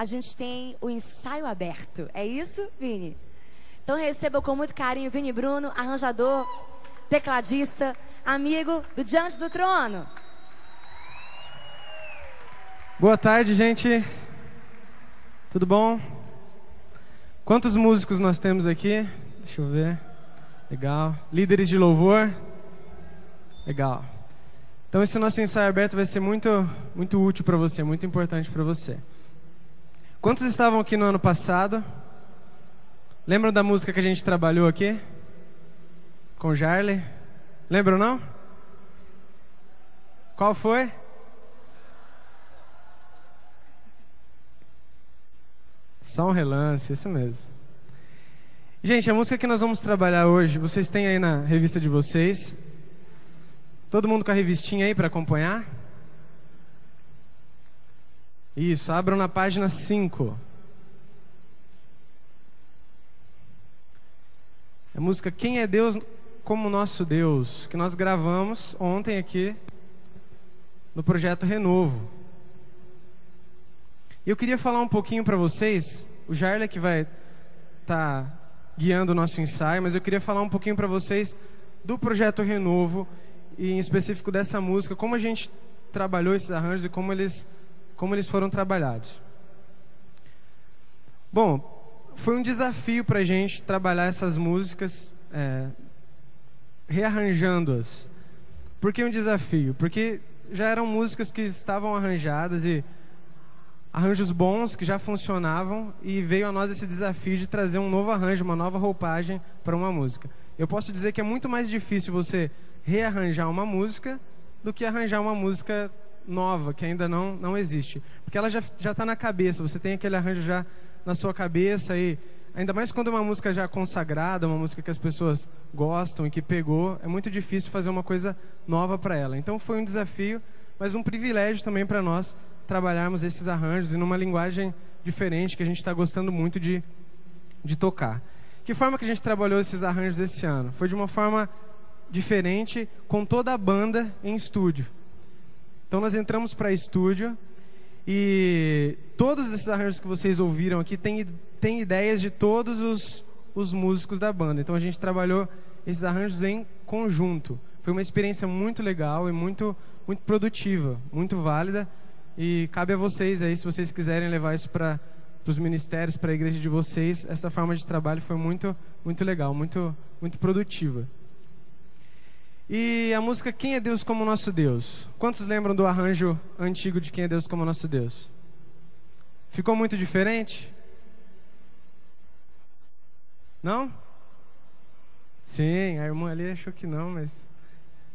a gente tem o ensaio aberto. É isso, Vini? Então receba com muito carinho Vini Bruno, arranjador, tecladista, amigo do Diante do Trono. Boa tarde, gente. Tudo bom? Quantos músicos nós temos aqui? Deixa eu ver. Legal. Líderes de louvor? Legal. Então esse nosso ensaio aberto vai ser muito útil para você, muito importante para você. Quantos estavam aqui no ano passado? Lembram da música que a gente trabalhou aqui? Com o Jarley? Lembram, não? Qual foi? Só um relance, isso mesmo. Gente, a música que nós vamos trabalhar hoje, vocês têm aí na revista de vocês. Todo mundo com a revistinha aí para acompanhar? Isso, abram na página 5. A música Quem é Deus como Nosso Deus, que nós gravamos ontem aqui no Projeto Renovo. E eu queria falar um pouquinho para vocês, o Jarley que vai estar guiando o nosso ensaio, mas eu queria falar um pouquinho para vocês do Projeto Renovo, e em específico dessa música, como a gente trabalhou esses arranjos e como eles foram trabalhados. Bom, foi um desafio para a gente trabalhar essas músicas, rearranjando-as. Por que um desafio? Porque já eram músicas que estavam arranjadas e arranjos bons que já funcionavam, e veio a nós esse desafio de trazer um novo arranjo, uma nova roupagem para uma música. Eu posso dizer que é muito mais difícil você rearranjar uma música do que arranjar uma música nova, que ainda não existe. Porque ela já está na cabeça, você tem aquele arranjo já na sua cabeça, e ainda mais quando é uma música já consagrada, uma música que as pessoas gostam e que pegou, é muito difícil fazer uma coisa nova para ela. Então foi um desafio, mas um privilégio também para nós trabalharmos esses arranjos e numa linguagem diferente que a gente está gostando muito de tocar. Que forma que a gente trabalhou esses arranjos esse ano? Foi de uma forma diferente, com toda a banda em estúdio. Então nós entramos para estúdio e todos esses arranjos que vocês ouviram aqui têm ideias de todos os músicos da banda. Então a gente trabalhou esses arranjos em conjunto. Foi uma experiência muito legal e muito produtiva, muito válida. E cabe a vocês aí, se vocês quiserem levar isso para os ministérios, para a igreja de vocês. Essa forma de trabalho foi muito legal, muito produtiva. E a música Quem é Deus como Nosso Deus? Quantos lembram do arranjo antigo de Quem é Deus como Nosso Deus? Ficou muito diferente? Não? Sim, a irmã ali achou que não, mas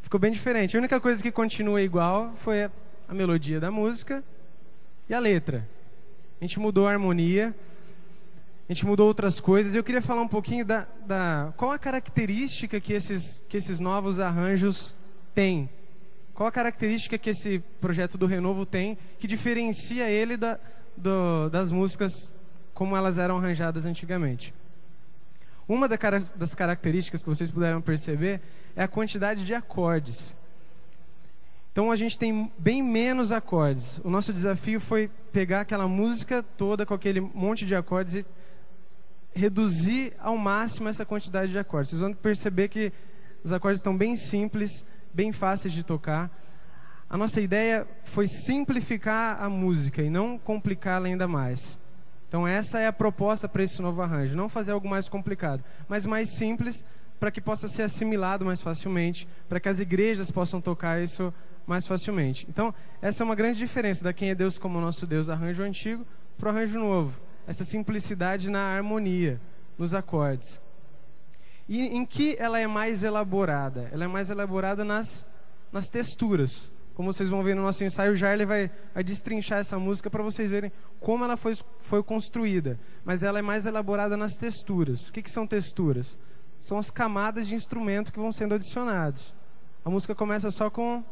ficou bem diferente. A única coisa que continua igual foi a melodia da música e a letra. A gente mudou a harmonia, a gente mudou outras coisas. Eu queria falar um pouquinho qual a característica que esses novos arranjos têm. Qual a característica que esse projeto do Renovo tem que diferencia ele das músicas como elas eram arranjadas antigamente. Uma das características que vocês puderam perceber é a quantidade de acordes. Então a gente tem bem menos acordes. O nosso desafio foi pegar aquela música toda com aquele monte de acordes e reduzir ao máximo essa quantidade de acordes. Vocês vão perceber que os acordes estão bem simples, bem fáceis de tocar. A nossa ideia foi simplificar a música e não complicá-la ainda mais. Então essa é a proposta para esse novo arranjo. Não fazer algo mais complicado, mas mais simples, para que possa ser assimilado mais facilmente, para que as igrejas possam tocar isso mais facilmente. Então, essa é uma grande diferença da Quem é Deus como Nosso Deus, arranjo antigo, para o arranjo novo. Essa simplicidade na harmonia, nos acordes. E em que ela é mais elaborada? Ela é mais elaborada nas texturas. Como vocês vão ver no nosso ensaio, o Jarley vai destrinchar essa música para vocês verem como ela foi construída. Mas ela é mais elaborada nas texturas. O que são texturas? São as camadas de instrumento que vão sendo adicionados. A música começa só com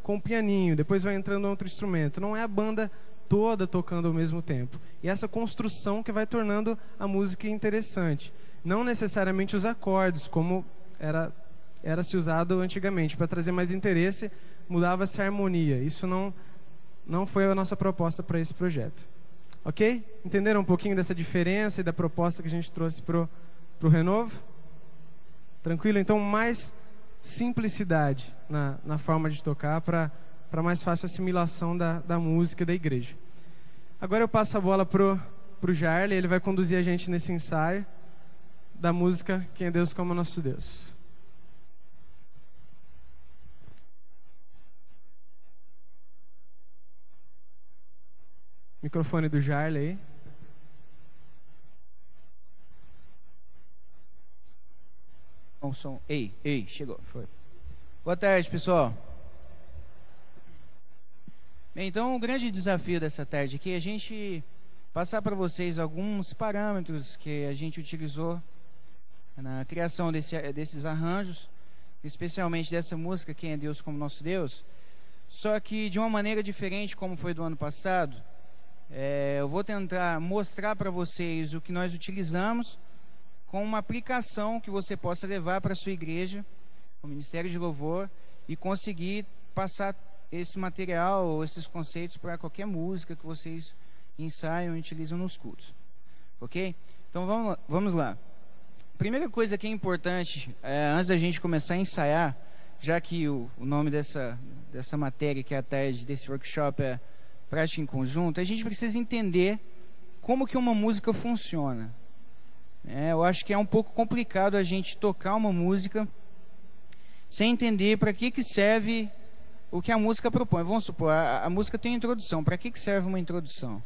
um pianinho, depois vai entrando outro instrumento. Não é a banda toda tocando ao mesmo tempo. E essa construção que vai tornando a música interessante. Não necessariamente os acordes, como era se usado antigamente. Para trazer mais interesse, mudava-se a harmonia. Isso não foi a nossa proposta para esse projeto. Ok? Entenderam um pouquinho dessa diferença e da proposta que a gente trouxe pro Renovo? Tranquilo? Então, mais simplicidade na forma de tocar para mais fácil assimilação da música da igreja. Agora eu passo a bola pro Jarley, ele vai conduzir a gente nesse ensaio da música Quem é Deus como Nosso Deus. Microfone do Jarley aí. O som. Ei, chegou. Foi. Boa tarde, pessoal. Bem, então o grande desafio dessa tarde aqui é a gente passar para vocês alguns parâmetros que a gente utilizou na criação desses arranjos, especialmente dessa música Quem é Deus como Nosso Deus, só que de uma maneira diferente como foi do ano passado. Eu vou tentar mostrar para vocês o que nós utilizamos com uma aplicação que você possa levar para a sua igreja, o Ministério de Louvor, e conseguir passar esse material ou esses conceitos para qualquer música que vocês ensaiam e utilizam nos cultos. Ok? Então vamos lá. Primeira coisa que é importante, antes da gente começar a ensaiar, já que o nome dessa matéria que é a tarde desse workshop é Prática em Conjunto, a gente precisa entender como que uma música funciona. Eu acho que é um pouco complicado a gente tocar uma música sem entender para que serve o que a música propõe. Vamos supor, a música tem introdução. Para que serve uma introdução?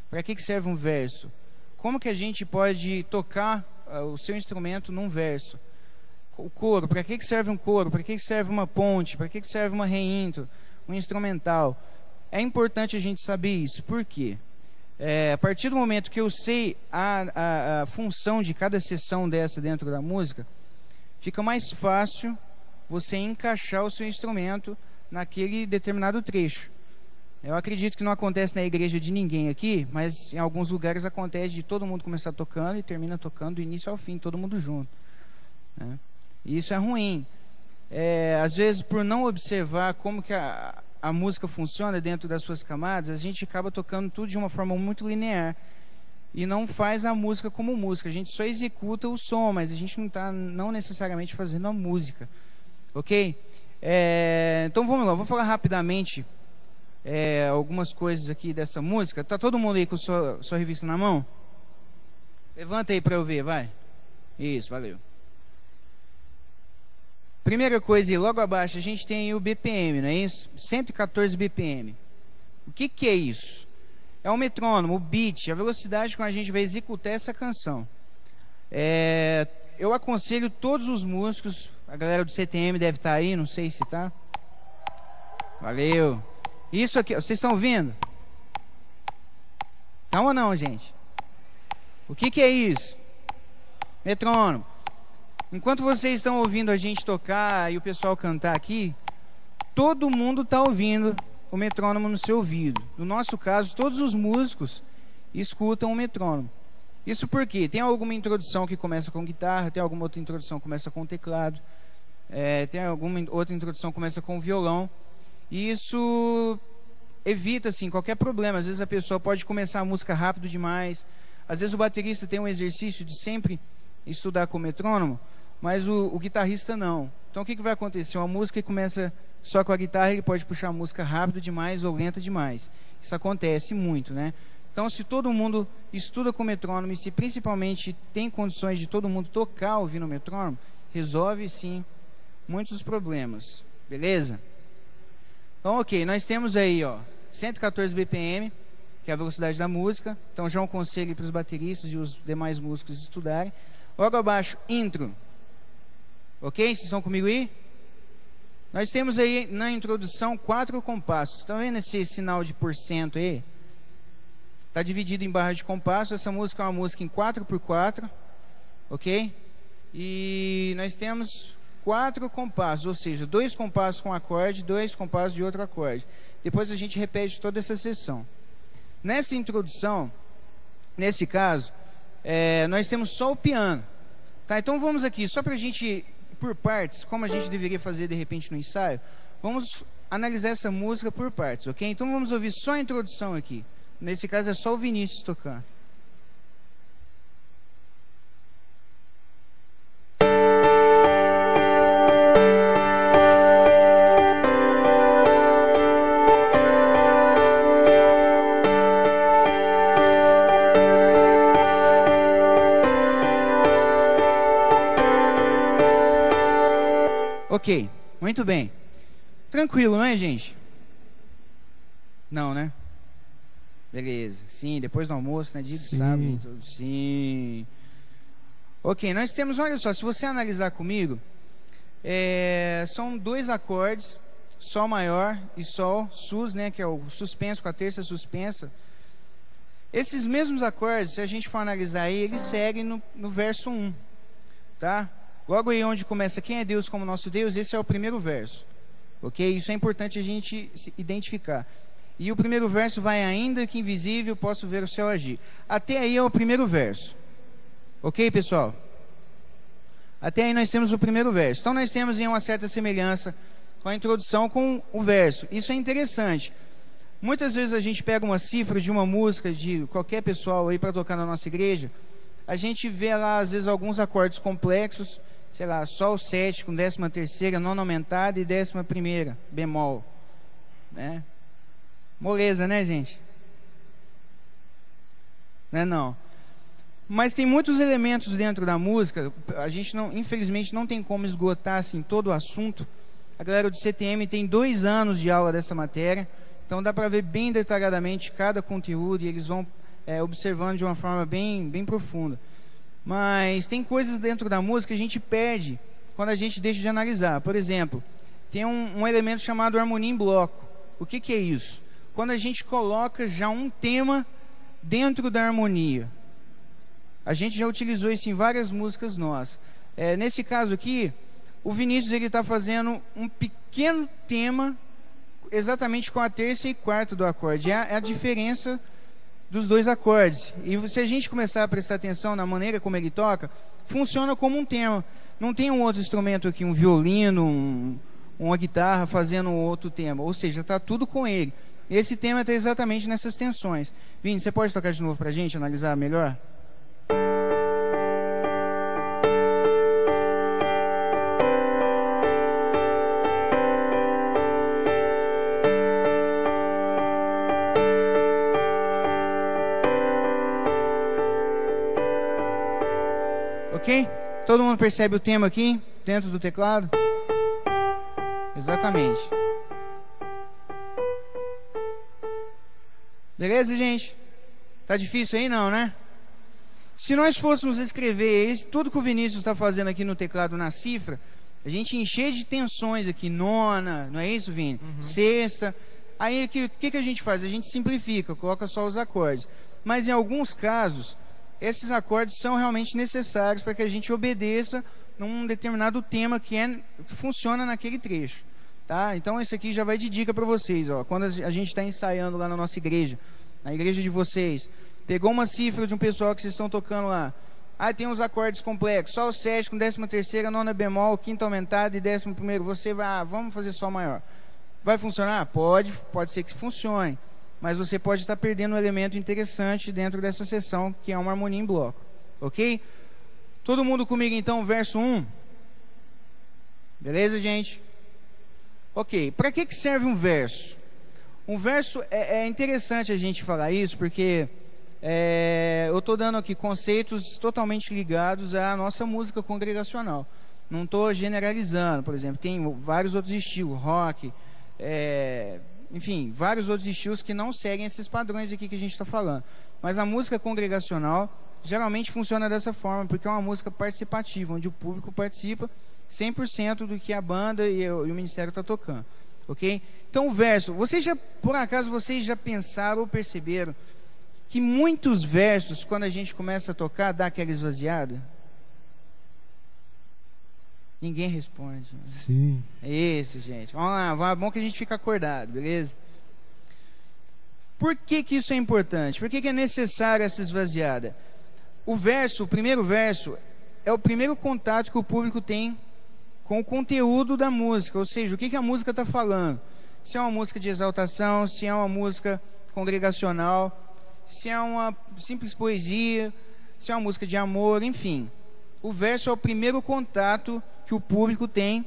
Para que serve um verso? Como que a gente pode tocar o seu instrumento num verso? O coro, para que serve um coro? Para que serve uma ponte? Para que serve uma reintro? Um instrumental? É importante a gente saber isso. Por quê? A partir do momento que eu sei a função de cada seção dessa dentro da música, fica mais fácil você encaixar o seu instrumento naquele determinado trecho. Eu acredito que não acontece na igreja de ninguém aqui, mas em alguns lugares acontece de todo mundo começar tocando e termina tocando do início ao fim, todo mundo junto, né? E isso é ruim. Às vezes, por não observar como que a música funciona dentro das suas camadas, a gente acaba tocando tudo de uma forma muito linear e não faz a música como música. A gente só executa o som, mas a gente não está não necessariamente fazendo a música. Ok? Então vamos lá, vou falar rapidamente algumas coisas aqui dessa música. Tá todo mundo aí com sua revista na mão? Levanta aí para eu ver, vai. Isso, valeu. Primeira coisa aí, logo abaixo a gente tem o BPM, não é isso? 114 BPM. O que é isso? É o metrônomo, o beat, a velocidade com a gente vai executar essa canção. Eu aconselho todos os músicos, a galera do CTM deve estar aí, não sei se tá. Valeu. Isso aqui, vocês estão ouvindo? Tá ou não, gente? O que é isso? Metrônomo. Enquanto vocês estão ouvindo a gente tocar e o pessoal cantar aqui, todo mundo está ouvindo o metrônomo no seu ouvido. No nosso caso, todos os músicos escutam o metrônomo. Isso porque tem alguma introdução que começa com guitarra, tem alguma outra introdução que começa com teclado, tem alguma outra introdução que começa com violão. E isso evita assim, qualquer problema. Às vezes a pessoa pode começar a música rápido demais. Às vezes o baterista tem um exercício de sempre estudar com o metrônomo, mas o guitarrista não. Então o que vai acontecer? Uma música que começa só com a guitarra, ele pode puxar a música rápido demais ou lenta demais. Isso acontece muito, né? Então se todo mundo estuda com o metrônomo e se principalmente tem condições de todo mundo tocar ouvindo o metrônomo, resolve sim muitos dos problemas. Beleza? Então ok, nós temos aí 114 BPM, que é a velocidade da música. Então já é um conselho para os bateristas e os demais músicos estudarem. Logo abaixo, intro. Ok? Vocês estão comigo aí? Nós temos aí na introdução 4 compassos. Estão vendo esse sinal de porcento aí? Está dividido em barras de compasso. Essa música é uma música em 4x4. Ok? E nós temos 4 compassos, ou seja, 2 compassos com acorde, 2 compassos de outro acorde. Depois a gente repete toda essa seção. Nessa introdução, nesse caso, nós temos só o piano. Tá, então vamos aqui, só para a gente, por partes, como a gente deveria fazer de repente no ensaio, vamos analisar essa música por partes, ok? Então vamos ouvir só a introdução aqui. Nesse caso é só o Vinícius tocando. Ok, muito bem. Tranquilo, não é, gente? Não, né? Beleza. Sim, depois do almoço, né? Dia de sábado. Sim. Ok, nós temos, olha só, se você analisar comigo, são 2 acordes, Sol maior e Sol sus, né? Que é o suspenso com a terça suspensa. Esses mesmos acordes, se a gente for analisar aí, eles seguem no verso 1, tá? Logo aí onde começa quem é Deus como nosso Deus, esse é o primeiro verso. Ok? Isso é importante a gente identificar. E o primeiro verso vai: ainda que invisível posso ver o céu agir. Até aí é o primeiro verso. Ok, pessoal? Até aí nós temos o primeiro verso. Então nós temos uma certa semelhança com a introdução com o verso. Isso é interessante. Muitas vezes a gente pega uma cifra de uma música de qualquer pessoal aí para tocar na nossa igreja. A gente vê lá às vezes alguns acordes complexos. Sei lá, Sol 7 com 13ª, nona aumentada e 11ª, bemol, né? Moleza, né, gente? Não. Mas tem muitos elementos dentro da música. A gente não, infelizmente, não tem como esgotar assim todo o assunto. A galera do CTM tem 2 anos de aula dessa matéria, então dá para ver bem detalhadamente cada conteúdo e eles vão observando de uma forma bem profunda. Mas tem coisas dentro da música que a gente perde quando a gente deixa de analisar. Por exemplo, tem um elemento chamado harmonia em bloco. O que é isso? Quando a gente coloca já um tema dentro da harmonia. A gente já utilizou isso em várias músicas nossas. Nesse caso aqui, o Vinícius está fazendo um pequeno tema exatamente com a terça e quarta do acorde. É a diferença dos 2 acordes. E se a gente começar a prestar atenção na maneira como ele toca, funciona como um tema. Não tem um outro instrumento aqui, um violino, uma guitarra fazendo outro tema. Ou seja, está tudo com ele. Esse tema está exatamente nessas tensões. Vini, você pode tocar de novo para a gente, analisar melhor? Ok? Todo mundo percebe o tema aqui, dentro do teclado? Exatamente. Beleza, gente? Tá difícil aí não, né? Se nós fôssemos escrever tudo que o Vinícius está fazendo aqui no teclado na cifra, a gente encher de tensões aqui, nona, não é isso, Vini? Sexta. Aí o que a gente faz? A gente simplifica, coloca só os acordes. Mas em alguns casos, esses acordes são realmente necessários para que a gente obedeça num determinado tema que funciona naquele trecho, tá? Então isso aqui já vai de dica para vocês, ó. Quando a gente está ensaiando lá na nossa igreja, na igreja de vocês, pegou uma cifra de um pessoal que vocês estão tocando lá, tem uns acordes complexos, Sol 7 com 13ª, nona bemol, quinta aumentada e 11º, você vai, vamos fazer Sol maior. Vai funcionar? Pode ser que funcione. Mas você pode estar perdendo um elemento interessante dentro dessa sessão, que é uma harmonia em bloco. Ok? Todo mundo comigo então, verso 1. Beleza, gente? Ok, para que serve um verso? Um verso, é interessante a gente falar isso, porque eu estou dando aqui conceitos totalmente ligados à nossa música congregacional. Não estou generalizando, por exemplo, tem vários outros estilos, rock, enfim, vários outros estilos que não seguem esses padrões aqui que a gente está falando. Mas a música congregacional geralmente funciona dessa forma, porque é uma música participativa, onde o público participa 100% do que a banda e o ministério está tocando. Ok? Então o verso, por acaso vocês já pensaram ou perceberam que muitos versos, quando a gente começa a tocar, dá aquela esvaziada? Ninguém responde. Sim. É isso, gente. Vamos lá, é bom que a gente fique acordado, beleza? Por que isso é importante? Por que é necessário essa esvaziada? O primeiro verso, é o primeiro contato que o público tem com o conteúdo da música, ou seja, o que a música está falando. Se é uma música de exaltação, se é uma música congregacional, se é uma simples poesia, se é uma música de amor, enfim. O verso é o primeiro contato que o público tem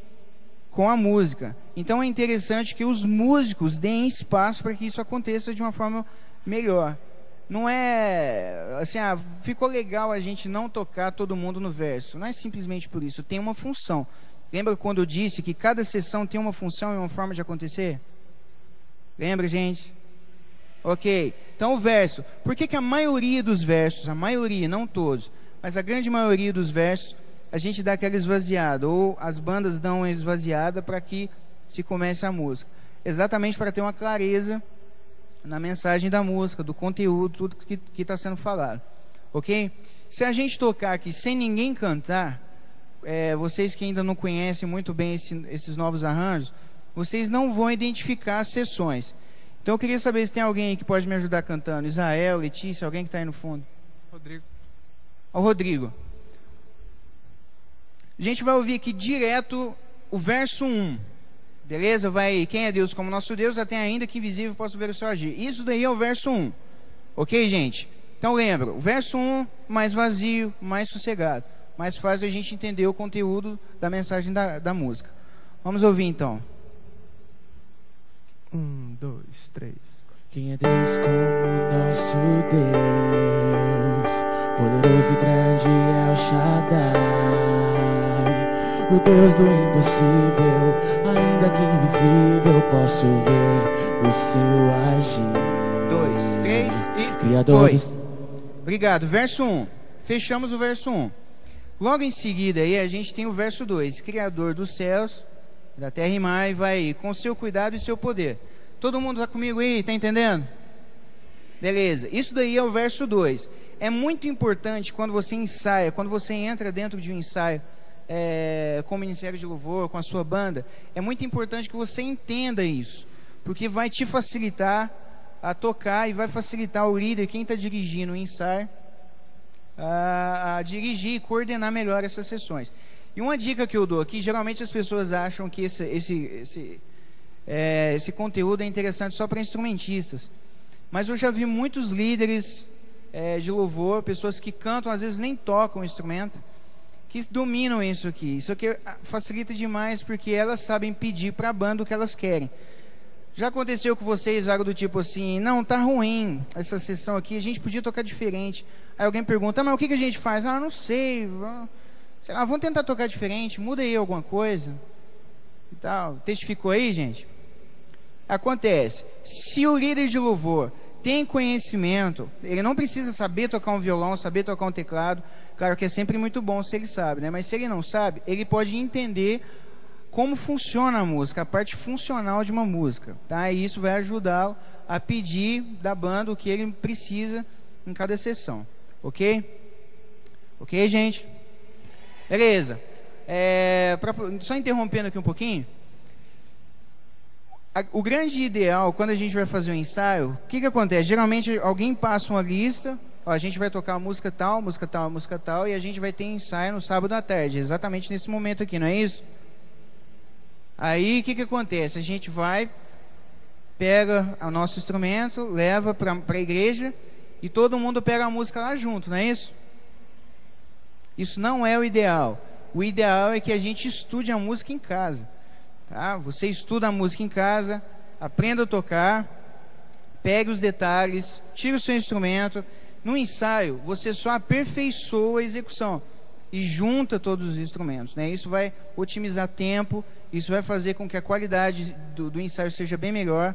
com a música. Então é interessante que os músicos deem espaço para que isso aconteça de uma forma melhor. Não é assim, ficou legal a gente não tocar todo mundo no verso. Não é simplesmente por isso, tem uma função. Lembra quando eu disse que cada sessão tem uma função e uma forma de acontecer? Lembra, gente? Ok, então o verso. Por que a maioria dos versos, a maioria, não todos, mas a grande maioria dos versos, a gente dá aquela esvaziada, ou as bandas dão uma esvaziada para que se comece a música? Exatamente para ter uma clareza na mensagem da música, do conteúdo, tudo que está sendo falado. Ok? Se a gente tocar aqui sem ninguém cantar, vocês que ainda não conhecem muito bem esses novos arranjos, vocês não vão identificar as sessões. Então eu queria saber se tem alguém aí que pode me ajudar cantando. Israel, Letícia, alguém que está aí no fundo. Rodrigo. Ó, Rodrigo. A gente vai ouvir aqui direto o verso 1. Beleza? Vai, quem é Deus como nosso Deus, até ainda que invisível posso ver o seu agir. Isso daí é o verso 1. Ok, gente? Então lembra, o verso 1 mais vazio, mais sossegado. Mais fácil a gente entender o conteúdo da mensagem da música. Vamos ouvir então. 1, 2, 3. Quem é Deus como nosso Deus? Poderoso e grande é o Shaddai, o Deus do impossível, ainda que invisível posso ver o seu agir. 2, 3 e Criador foi. dos... Obrigado. Verso 1. Fechamos o verso 1. Logo em seguida aí a gente tem o verso 2. Criador dos céus, da terra e mar, e vai com seu cuidado e seu poder. Todo mundo está comigo aí? Está entendendo? Beleza. Isso daí é o verso 2. É muito importante quando você ensaia, quando você entra dentro de um ensaio com o Ministério de Louvor, com a sua banda, é muito importante que você entenda isso, porque vai te facilitar a tocar e vai facilitar o líder, quem está dirigindo o ensaio, a dirigir e coordenar melhor essas sessões. E uma dica que eu dou aqui, geralmente as pessoas acham que esse conteúdo é interessante só para instrumentistas, mas eu já vi muitos líderes de louvor, pessoas que cantam, às vezes nem tocam o instrumento, que dominam isso aqui. Isso aqui facilita demais, porque elas sabem pedir para a banda o que elas querem. Já aconteceu com vocês algo do tipo assim: não, tá ruim essa sessão aqui, a gente podia tocar diferente. Aí alguém pergunta: mas o que a gente faz? Não sei lá, vamos tentar tocar diferente, muda aí alguma coisa e tal. Testificou aí, gente? Acontece, se o líder de louvor tem conhecimento, ele não precisa saber tocar um violão, saber tocar um teclado. Claro que é sempre muito bom se ele sabe, né? Mas se ele não sabe, ele pode entender como funciona a música, a parte funcional de uma música, tá? E isso vai ajudá-lo a pedir da banda o que ele precisa em cada sessão, ok? Ok, gente? Beleza. Só interrompendo aqui um pouquinho. O grande ideal, quando a gente vai fazer um ensaio, o que acontece? Geralmente alguém passa uma lista, ó, a gente vai tocar música tal, música tal, música tal, e a gente vai ter ensaio no sábado à tarde, exatamente nesse momento aqui, não é isso? Aí o que acontece? A gente vai, pega o nosso instrumento, leva para a igreja e todo mundo pega a música lá junto, não é isso? Isso não é o ideal. O ideal é que a gente estude a música em casa, tá? Você estuda a música em casa, aprenda a tocar, pegue os detalhes, tire o seu instrumento. No ensaio, você só aperfeiçoa a execução e junta todos os instrumentos, né? Isso vai otimizar tempo, isso vai fazer com que a qualidade do ensaio seja bem melhor.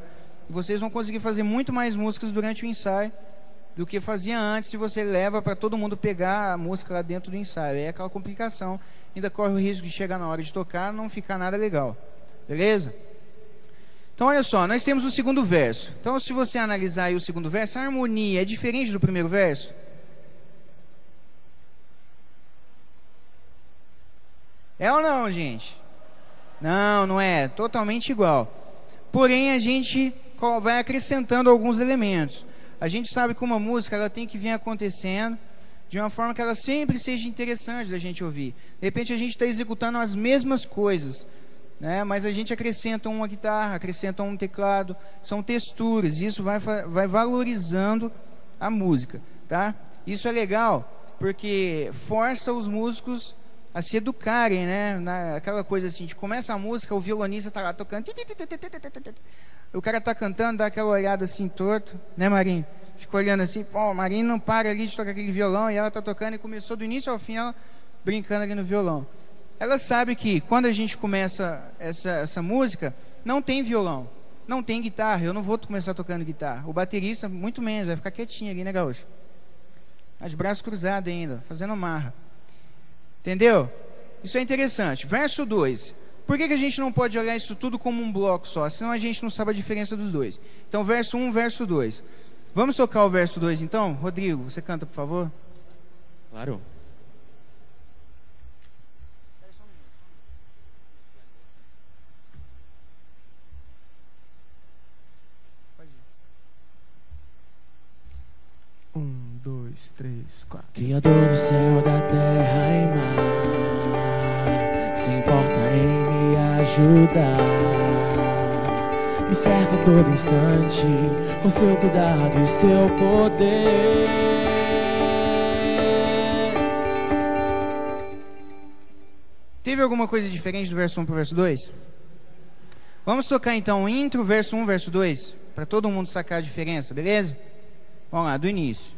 Vocês vão conseguir fazer muito mais músicas durante o ensaio do que fazia antes, se você leva para todo mundo pegar a música lá dentro do ensaio. É aquela complicação, ainda corre o risco de chegar na hora de tocar não ficar nada legal. Beleza? Então olha só, nós temos o segundo verso. Então se você analisar aí o segundo verso, a harmonia é diferente do primeiro verso? É ou não, gente? Não, não é. Totalmente igual. Porém, a gente vai acrescentando alguns elementos. A gente sabe que uma música ela tem que vir acontecendo de uma forma que ela sempre seja interessante da gente ouvir. De repente a gente está executando as mesmas coisas, né? Mas a gente acrescenta uma guitarra, acrescenta um teclado, são texturas, e isso vai valorizando a música, tá? Isso é legal porque força os músicos a se educarem, né? Aquela coisa assim, de começa a música, o violonista tá lá tocando, o cara tá cantando, dá aquela olhada assim torto, né, Marinho? Fica olhando assim, pô, o Marinho não para ali de tocar aquele violão, e ela tá tocando e começou do início ao fim ela brincando ali no violão. Ela sabe que quando a gente começa essa música, não tem violão, não tem guitarra, eu não vou começar tocando guitarra. O baterista, muito menos, vai ficar quietinho ali, né, Gaúcho? De braços cruzados ainda, fazendo marra. Entendeu? Isso é interessante. Verso 2. Por que a gente não pode olhar isso tudo como um bloco só? Senão a gente não sabe a diferença dos dois. Então, verso 1, verso 2. Vamos tocar o verso 2 então? Rodrigo, você canta, por favor? Claro. Um, dois, três, quatro. Criador do céu, da terra e mar, se importa em me ajudar. Me cerca a todo instante com seu cuidado e seu poder. Teve alguma coisa diferente do verso 1 para o verso 2? Vamos tocar então o intro, verso 1, verso 2, para todo mundo sacar a diferença, beleza? Vamos lá, do início.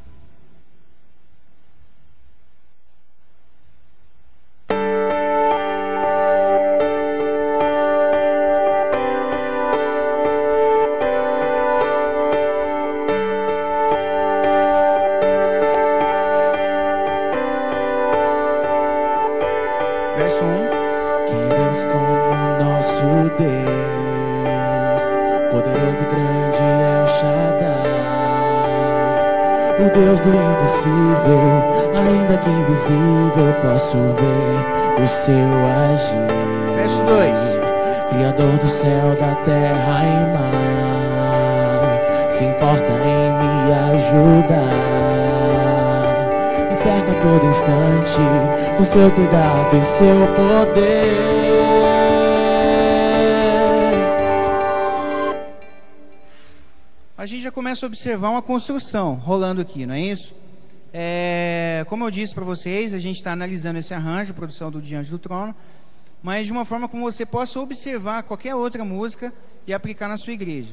Verso 1. Quem é Deus como nosso Deus, poderoso e grande é o Shaddai, o Deus do impossível, ainda que invisível, posso ver o seu agir. Verso 2. Criador do céu, da terra e mar, se importa em me ajudar. Me cerca a todo instante com seu cuidado e seu poder. A gente já começa a observar uma construção rolando aqui, não é isso? Como eu disse para vocês, a gente está analisando esse arranjo, a produção do Diante do Trono, mas de uma forma como você possa observar qualquer outra música e aplicar na sua igreja,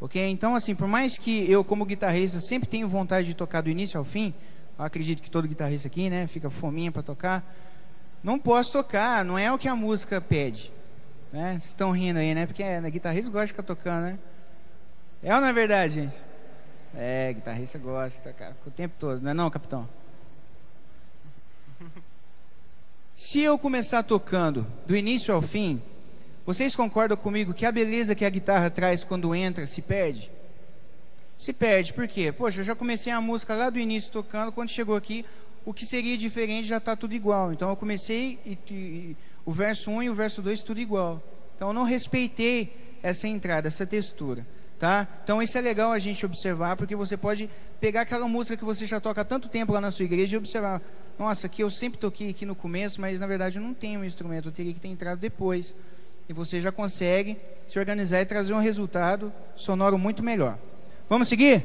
ok? Então, assim, por mais que eu, como guitarrista, sempre tenho vontade de tocar do início ao fim, eu acredito que todo guitarrista aqui, né, fica fominha para tocar, não posso tocar, não é o que a música pede, né? Vocês estão rindo aí, né? Porque guitarrista gosta de ficar tocando, né? É ou não é verdade, gente? Guitarrista gosta de tocar o tempo todo, não é não, capitão? Se eu começar tocando do início ao fim, vocês concordam comigo que a beleza que a guitarra traz quando entra se perde? Se perde, por quê? Poxa, eu já comecei a música lá do início tocando, quando chegou aqui, o que seria diferente já está tudo igual. Então eu comecei e o verso 1 e o verso 2 tudo igual. Então eu não respeitei essa entrada, essa textura. Tá? Então isso é legal a gente observar, porque você pode pegar aquela música que você já toca há tanto tempo lá na sua igreja e observar, nossa, aqui eu sempre toquei aqui no começo, mas na verdade eu não tenho um instrumento, eu teria que ter entrado depois. E você já consegue se organizar e trazer um resultado sonoro muito melhor. Vamos seguir?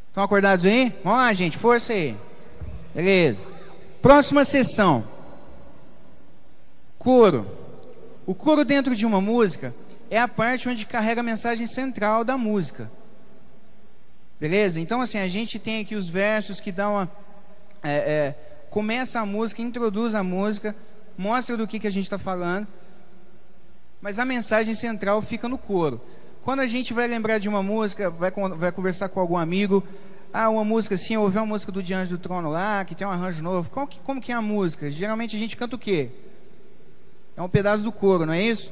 Estão acordados aí? Vamos lá, gente, força aí. Beleza. Próxima sessão. Coro. O coro dentro de uma música é a parte onde carrega a mensagem central da música. Beleza? Então, assim, a gente tem aqui os versos que dão uma... começa a música, introduz a música, mostra do que a gente está falando, mas a mensagem central fica no coro. Quando a gente vai lembrar de uma música, vai conversar com algum amigo, uma música assim, ouvi uma música do Diante do Trono lá, que tem um arranjo novo, como que é a música? Geralmente a gente canta o quê? É um pedaço do coro, não é isso?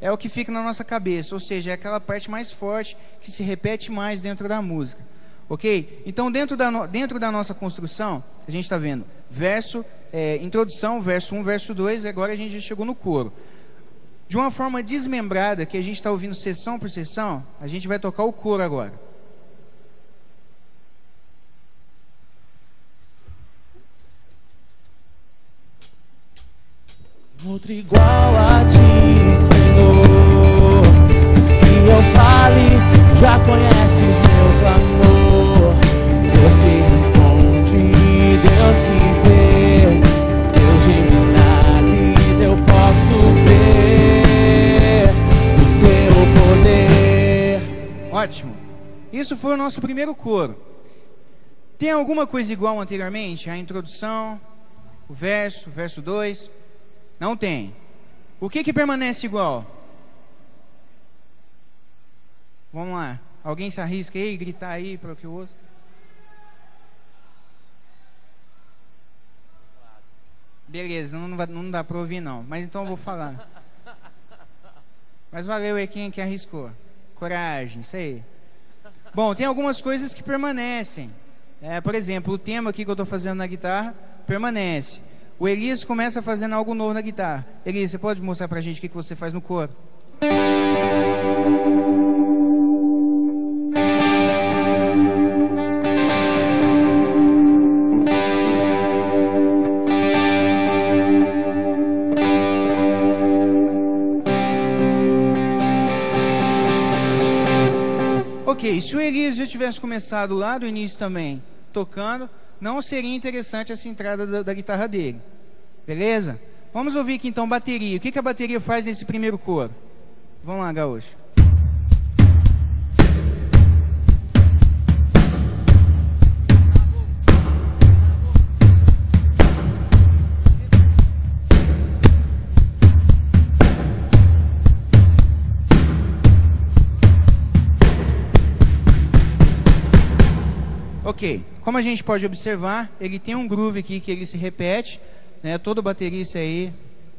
É o que fica na nossa cabeça, ou seja, é aquela parte mais forte que se repete mais dentro da música, ok? Então dentro da nossa construção, a gente está vendo verso, introdução, verso 1, verso 2, e agora a gente já chegou no coro. De uma forma desmembrada, que a gente está ouvindo sessão por sessão, a gente vai tocar o coro agora. Outro igual a ti, Senhor, antes que eu fale, já conheces meu meu clamor. Deus que responde, Deus que vê, Deus de milagres, eu posso ver o teu poder. Ótimo. Isso foi o nosso primeiro coro. Tem alguma coisa igual anteriormente? A introdução, o verso 2? Não tem. O que permanece igual? Vamos lá. Alguém se arrisca aí, gritar aí para o que o outro? Beleza, não dá para ouvir não. Mas então eu vou falar. Mas valeu aí quem arriscou. Coragem, isso aí. Bom, tem algumas coisas que permanecem. Por exemplo, o tema aqui que eu estou fazendo na guitarra permanece. O Elias começa fazendo algo novo na guitarra. Elias, você pode mostrar pra gente o que você faz no coro? Ok, se o Elias já tivesse começado lá do início também, tocando, não seria interessante essa entrada da guitarra dele. Beleza? Vamos ouvir aqui então bateria. O que a bateria faz nesse primeiro coro? Vamos lá, Gaúcho. Ok, como a gente pode observar, ele tem um groove aqui que ele se repete, né? Todo baterista aí,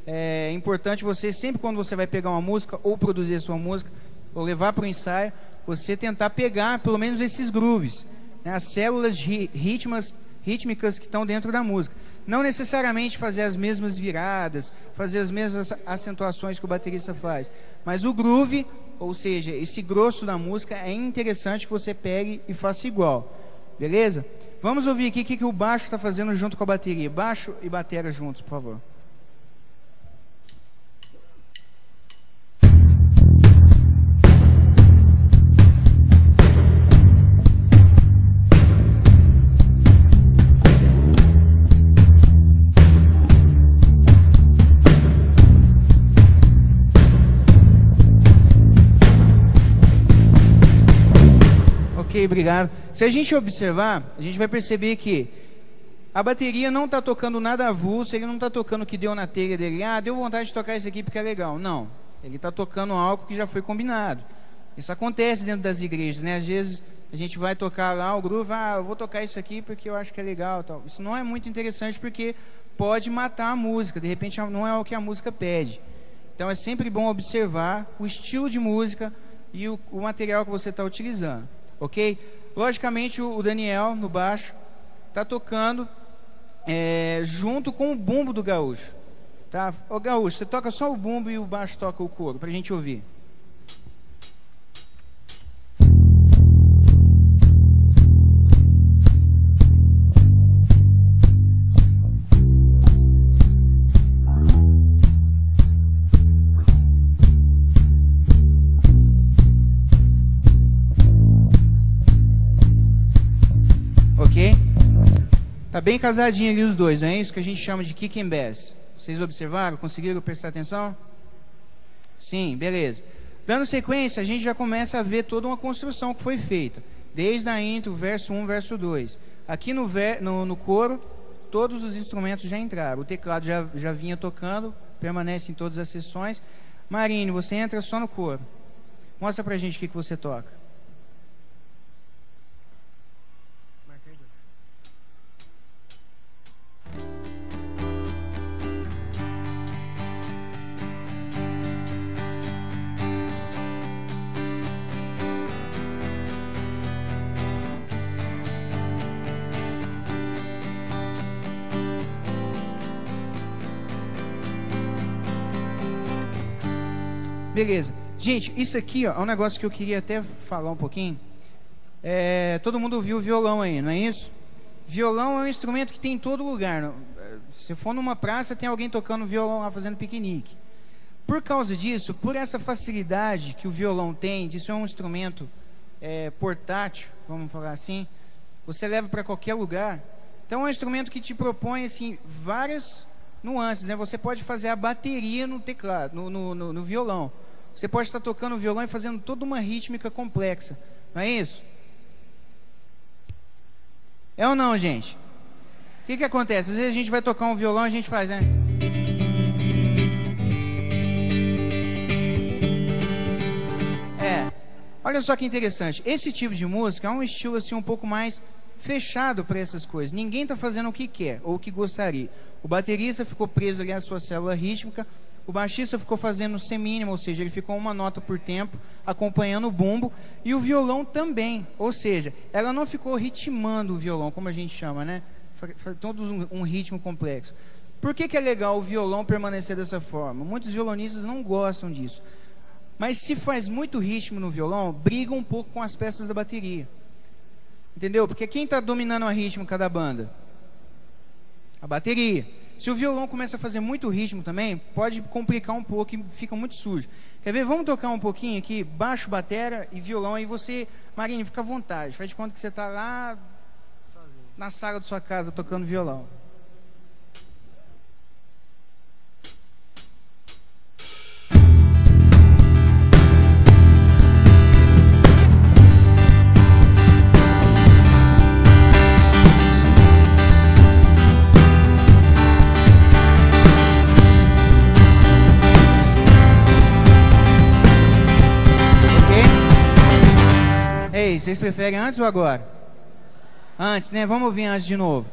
é importante você, sempre quando você vai pegar uma música, ou produzir a sua música, ou levar para o ensaio, você tentar pegar pelo menos esses grooves, né? As células rítmicas que estão dentro da música. Não necessariamente fazer as mesmas viradas, fazer as mesmas acentuações que o baterista faz, mas o groove, ou seja, esse grosso da música, é interessante que você pegue e faça igual. Beleza? Vamos ouvir aqui o que o baixo está fazendo junto com a bateria. Baixo e bateria juntos, por favor. Ok, obrigado. Se a gente observar, a gente vai perceber que a bateria não está tocando nada avulso, ele não está tocando o que deu na telha dele. Ah, deu vontade de tocar isso aqui porque é legal. Não, ele está tocando algo que já foi combinado. Isso acontece dentro das igrejas, né? Às vezes a gente vai tocar lá o groove, eu vou tocar isso aqui porque eu acho que é legal. Tal. Isso não é muito interessante porque pode matar a música, de repente não é o que a música pede. Então é sempre bom observar o estilo de música e o material que você está utilizando. Ok? Logicamente o Daniel no baixo está tocando junto com o bumbo do Gaúcho, tá? Ô Gaúcho, você toca só o bumbo e o baixo toca o coro pra gente ouvir. Ok? Tá bem casadinho ali os dois, não é isso que a gente chama de kick and bass. Vocês observaram? Conseguiram prestar atenção? Sim, beleza. Dando sequência, a gente já começa a ver toda uma construção que foi feita. Desde a intro, verso 1, verso 2. Aqui no coro, todos os instrumentos já entraram. O teclado já vinha tocando, permanece em todas as sessões. Marine, você entra só no coro. Mostra pra gente o que você toca. Beleza. Gente, isso aqui ó, é um negócio que eu queria até falar um pouquinho. Todo mundo ouviu o violão aí, não é isso? Violão é um instrumento que tem em todo lugar. Se for numa praça, tem alguém tocando violão lá, fazendo piquenique. Por causa disso, por essa facilidade que o violão tem, de ser um instrumento portátil, vamos falar assim. Você leva para qualquer lugar. Então é um instrumento que te propõe assim, várias nuances, né? Você pode fazer a bateria no teclado, no violão. Você pode estar tocando o violão e fazendo toda uma rítmica complexa. Não é isso? É ou não, gente? O que acontece? Às vezes a gente vai tocar um violão e a gente faz, né? Olha só que interessante. Esse tipo de música é um estilo assim um pouco mais fechado para essas coisas. Ninguém está fazendo o que quer ou o que gostaria. O baterista ficou preso ali à sua célula rítmica. O baixista ficou fazendo semínima, ou seja, ele ficou uma nota por tempo, acompanhando o bumbo. E o violão também, ou seja, ela não ficou ritmando o violão, como a gente chama, né? Todo um ritmo complexo. Por que é legal o violão permanecer dessa forma? Muitos violonistas não gostam disso. Mas se faz muito ritmo no violão, briga um pouco com as peças da bateria. Entendeu? Porque quem está dominando a rítmica da banda? A bateria. Se o violão começa a fazer muito ritmo também, pode complicar um pouco e fica muito sujo. Quer ver? Vamos tocar um pouquinho aqui, baixo, batera e violão. Aí você, Marinho, fica à vontade. Faz de conta que você está lá na sala da sua casa tocando violão. Ei, vocês preferem antes ou agora? Antes, né? Vamos ouvir antes de novo.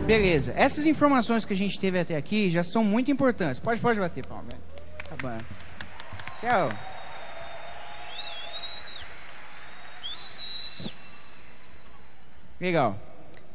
Beleza, essas informações que a gente teve até aqui já são muito importantes. Pode bater, palma. Tá bom. Tchau. Legal.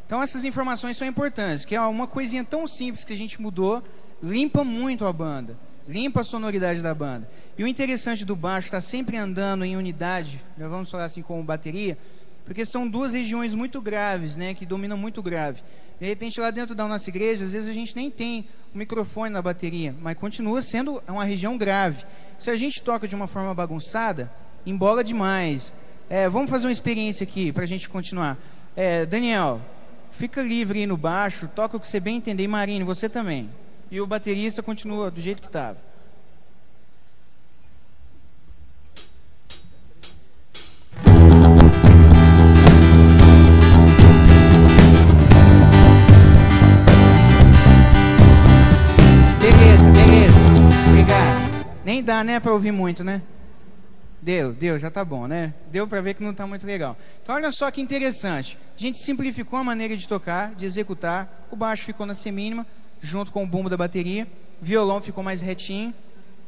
Então essas informações são importantes, que é uma coisinha tão simples que a gente mudou, limpa muito a banda, limpa a sonoridade da banda. E o interessante do baixo estar sempre andando em unidade, vamos falar assim como bateria, porque são duas regiões muito graves, né, que dominam muito grave. De repente lá dentro da nossa igreja, às vezes a gente nem tem um microfone na bateria, mas continua sendo uma região grave. Se a gente toca de uma forma bagunçada, embola demais. Vamos fazer uma experiência aqui para a gente continuar. Daniel, fica livre aí no baixo, toca o que você bem entender. E Marine, você também. E o baterista continua do jeito que estava. Nem dá, né, para ouvir muito, né? Deu, já tá bom, né? Deu para ver que não tá muito legal. Então olha só que interessante. A gente simplificou a maneira de tocar, de executar. O baixo ficou na semínima, junto com o bumbo da bateria. O violão ficou mais retinho,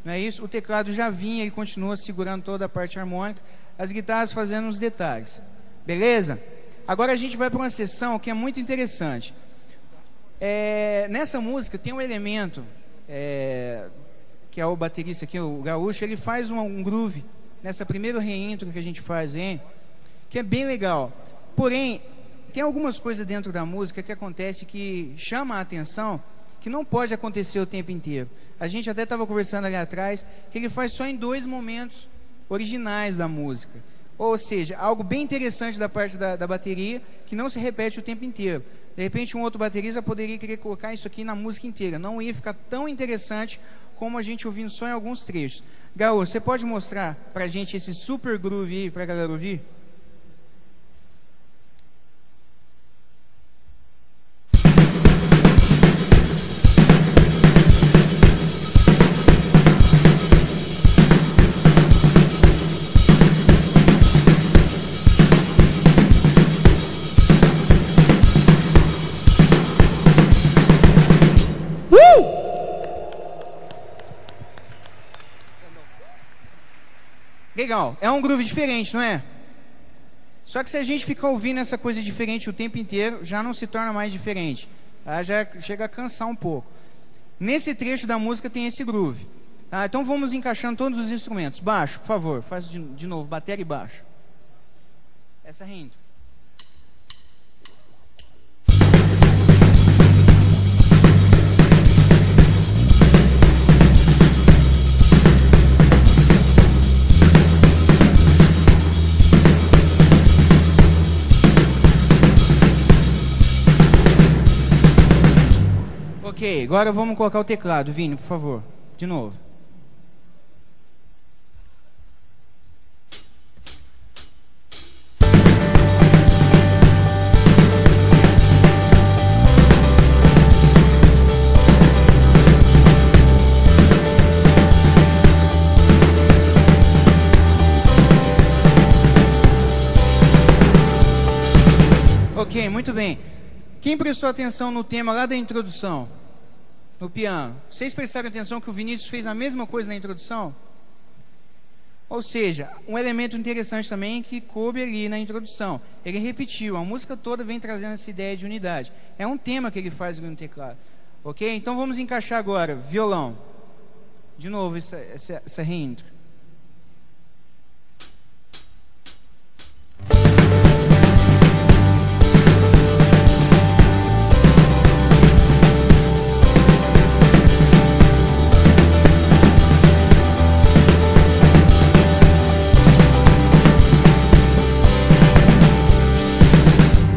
não é isso? O teclado já vinha e continua segurando toda a parte harmônica. As guitarras fazendo os detalhes. Beleza? Agora a gente vai para uma sessão que é muito interessante. Nessa música tem um elemento... que é o baterista aqui, o Gaúcho, ele faz um groove nessa primeira reintro que a gente faz, hein? Que é bem legal. Porém, tem algumas coisas dentro da música que acontece que chama a atenção, que não pode acontecer o tempo inteiro. A gente até estava conversando ali atrás, que ele faz só em 2 momentos originais da música. Ou seja, algo bem interessante da parte da bateria, que não se repete o tempo inteiro. De repente, um outro baterista poderia querer colocar isso aqui na música inteira. Não ia ficar tão interessante como a gente ouvindo só em alguns trechos. Gaúcho, você pode mostrar pra gente esse super groove aí pra galera ouvir? Legal, é um groove diferente, não é? Só que se a gente ficar ouvindo essa coisa diferente o tempo inteiro, já não se torna mais diferente. Tá? Já chega a cansar um pouco. Nesse trecho da música tem esse groove. Tá? Então vamos encaixando todos os instrumentos. Baixo, por favor, faz de novo, bateria e baixo. Essa reintro. Ok, agora vamos colocar o teclado. Vini, por favor. De novo. Ok, muito bem. Quem prestou atenção no tema lá da introdução? No piano. Vocês prestaram atenção que o Vinícius fez a mesma coisa na introdução? Ou seja, um elemento interessante também que coube ali na introdução. Ele repetiu, a música toda vem trazendo essa ideia de unidade. É um tema que ele faz ali no teclado. Ok? Então vamos encaixar agora, violão. De novo, essa reintro.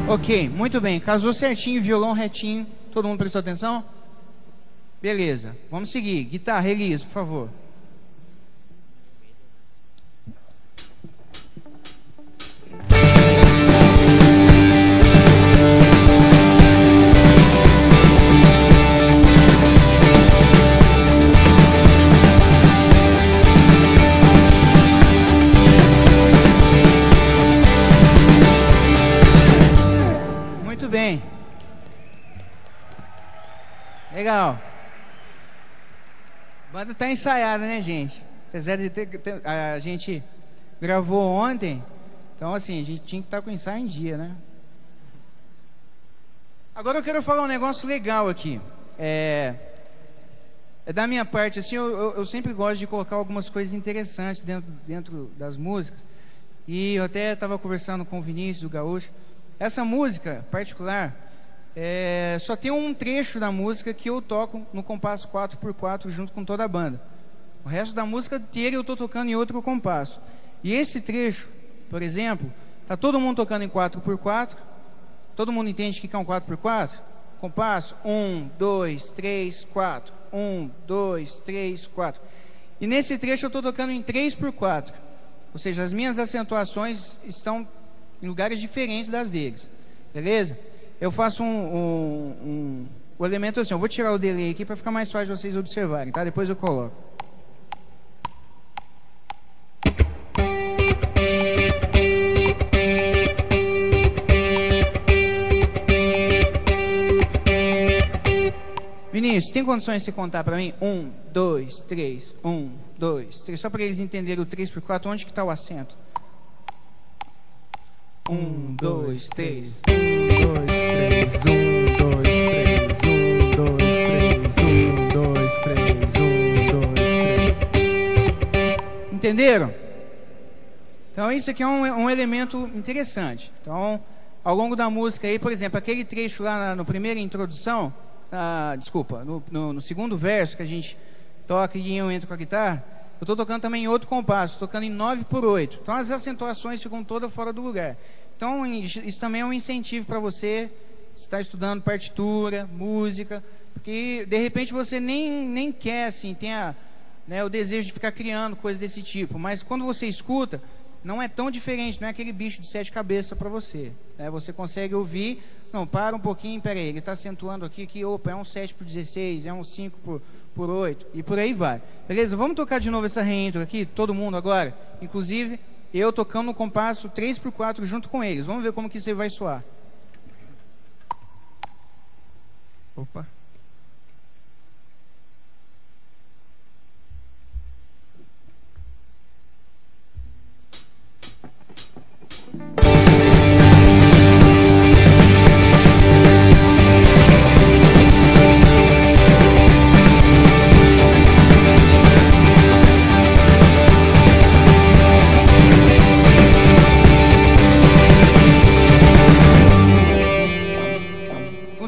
Ok, muito bem, casou certinho, violão retinho, todo mundo prestou atenção? Beleza, vamos seguir, guitarra, Elisa, por favor. Bem, legal. A banda está ensaiada, né, gente? Apesar de a gente gravou ontem, então assim, a gente tinha que estar com o ensaio em dia, né? Agora eu quero falar um negócio legal aqui. É da minha parte, assim, eu sempre gosto de colocar algumas coisas interessantes dentro das músicas. E eu até estava conversando com o Vinícius, do Gaúcho. Essa música particular, só tem um trecho da música que eu toco no compasso 4x4 junto com toda a banda. O resto da música inteira eu estou tocando em outro compasso. E esse trecho, por exemplo, está todo mundo tocando em 4x4. Todo mundo entende o que é um 4x4? Compasso 1, 2, 3, 4. 1, 2, 3, 4. E nesse trecho eu estou tocando em 3x4. Ou seja, as minhas acentuações estão em lugares diferentes das deles, beleza? Eu faço o elemento assim, eu vou tirar o delay aqui para ficar mais fácil de vocês observarem, tá? Depois eu coloco. Vinícius, tem condições de você contar para mim? 1, 2, 3, 1, 2, 3, só para eles entenderem o 3x4, onde que está o acento? 1, 2, 3. 1, 2, 3. 1, 2, 3. 1, 2, 3. 1, 2, 3. 1, 2, 3. Entenderam? Então isso aqui é um elemento interessante. Então, ao longo da música aí, por exemplo, aquele trecho lá no primeira introdução, desculpa, no segundo verso que a gente toca e eu entro com a guitarra, eu estou tocando também em outro compasso, tocando em 9x8. Então as acentuações ficam todas fora do lugar. Então isso também é um incentivo para você estar estudando partitura, música, porque de repente você nem quer, assim, tem o desejo de ficar criando coisas desse tipo, mas quando você escuta, não é tão diferente, não é aquele bicho de 7 cabeças para você, né? Você consegue ouvir, não, para um pouquinho, peraí, ele está acentuando aqui, que opa, é um 7x16, é um 5x8 e por aí vai, beleza? Vamos tocar de novo essa reintro aqui, todo mundo agora, inclusive eu tocando no compasso 3x4 junto com eles, vamos ver como que você vai soar. Opa.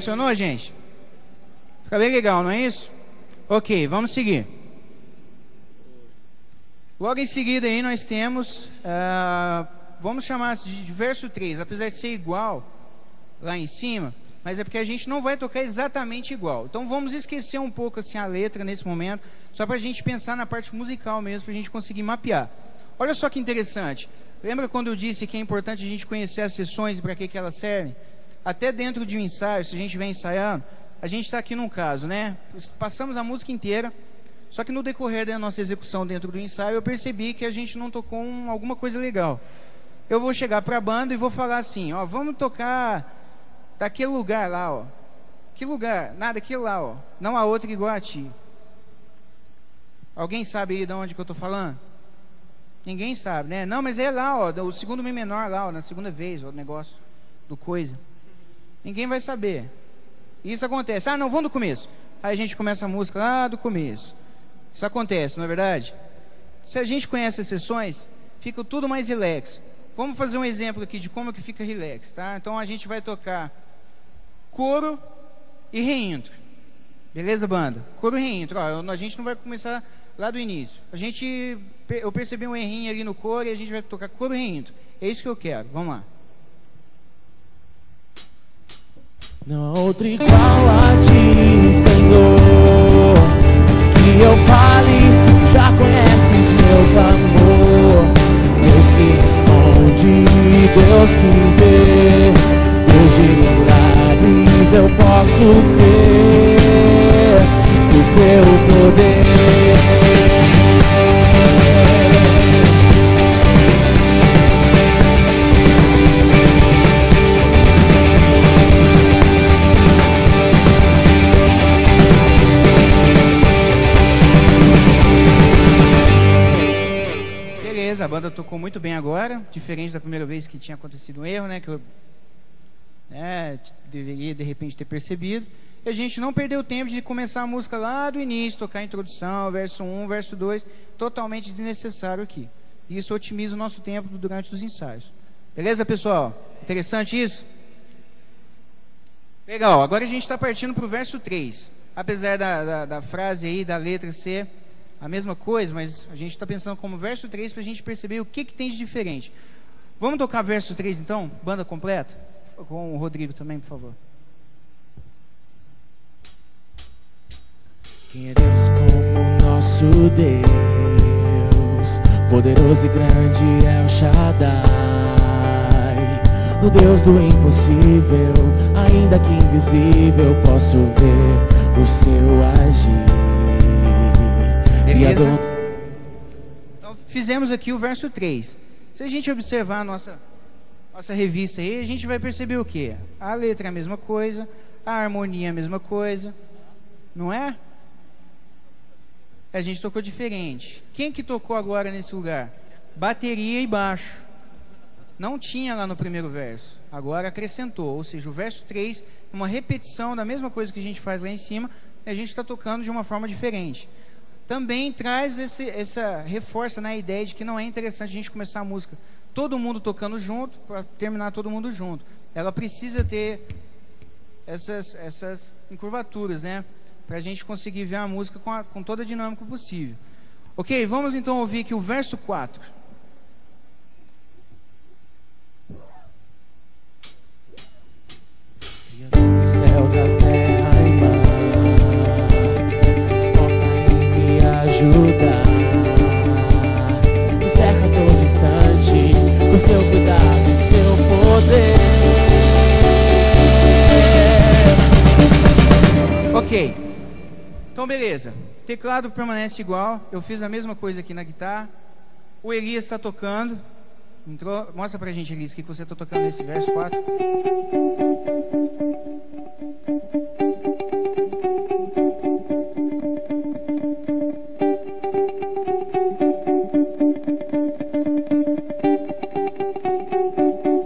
Funcionou, gente? Fica bem legal, não é isso? Ok, vamos seguir. Logo em seguida aí nós temos, vamos chamar de verso 3, apesar de ser igual lá em cima, mas é porque a gente não vai tocar exatamente igual. Então vamos esquecer um pouco assim a letra nesse momento, só para a gente pensar na parte musical mesmo, para a gente conseguir mapear. Olha só que interessante. Lembra quando eu disse que é importante a gente conhecer as sessões e para que elas servem? Até dentro de um ensaio, se a gente vem ensaiando, a gente está aqui num caso, né? Passamos a música inteira, só que no decorrer da nossa execução dentro do ensaio, eu percebi que a gente não tocou alguma coisa legal. Eu vou chegar para a banda e vou falar assim, ó, vamos tocar daquele lugar lá, ó. Que lugar? Nada, aquele lá, ó. Não há outro igual a ti. Alguém sabe aí de onde que eu estou falando? Ninguém sabe, né? Não, mas é lá, ó, o segundo Mi menor lá, ó, na segunda vez, ó, o negócio do coisa. Ninguém vai saber. Isso acontece. Ah, não, vamos do começo. Aí a gente começa a música lá do começo. Isso acontece, não é verdade? Se a gente conhece as sessões, fica tudo mais relax. Vamos fazer um exemplo aqui de como que fica relax, tá? Então a gente vai tocar coro e reintro. Beleza, banda? Coro e reintro. Ó, a gente não vai começar lá do início. Eu percebi um errinho ali no coro e a gente vai tocar coro e reintro. É isso que eu quero. Vamos lá. Não há outro igual a ti, Senhor. Antes que eu fale, tu já conheces meu clamor. Deus que responde, Deus que vê, Deus de milagres, eu posso crer no teu poder. A banda tocou muito bem agora, diferente da primeira vez que tinha acontecido um erro, né, que eu deveria de repente ter percebido. E a gente não perdeu tempo de começar a música lá do início, tocar a introdução, verso 1, verso 2, totalmente desnecessário aqui. E isso otimiza o nosso tempo durante os ensaios. Beleza, pessoal? Interessante isso? Legal, agora a gente está partindo para o verso 3. Apesar da frase aí, da letra ser a mesma coisa, mas a gente está pensando como verso 3 para a gente perceber o que tem de diferente. Vamos tocar verso 3 então? Banda completa? Com o Rodrigo também, por favor. Quem é Deus como nosso Deus? Poderoso e grande é o Shaddai, o Deus do impossível, ainda que invisível, posso ver o seu agir. Beleza? Então, fizemos aqui o verso 3. Se a gente observar a nossa revista aí, a gente vai perceber o quê? A letra é a mesma coisa, a harmonia é a mesma coisa, não é? A gente tocou diferente. Quem que tocou agora nesse lugar? Bateria e baixo. Não tinha lá no primeiro verso, agora acrescentou. Ou seja, o verso 3 é uma repetição da mesma coisa que a gente faz lá em cima, e a gente está tocando de uma forma diferente. Também traz reforça na ideia de que não é interessante a gente começar a música todo mundo tocando junto para terminar todo mundo junto. Ela precisa ter essas encurvaturas, né? Para a gente conseguir ver a música com toda a dinâmica possível. Ok, vamos então ouvir aqui o verso 4. Céu da terra e mar, se importa em me ajudar. Me cerca todo instante com seu cuidado e seu poder. Ok, então beleza. O teclado permanece igual. Eu fiz a mesma coisa aqui na guitarra. O Elias está tocando. Entrou. Mostra pra gente, Elias, o que você está tocando nesse verso 4.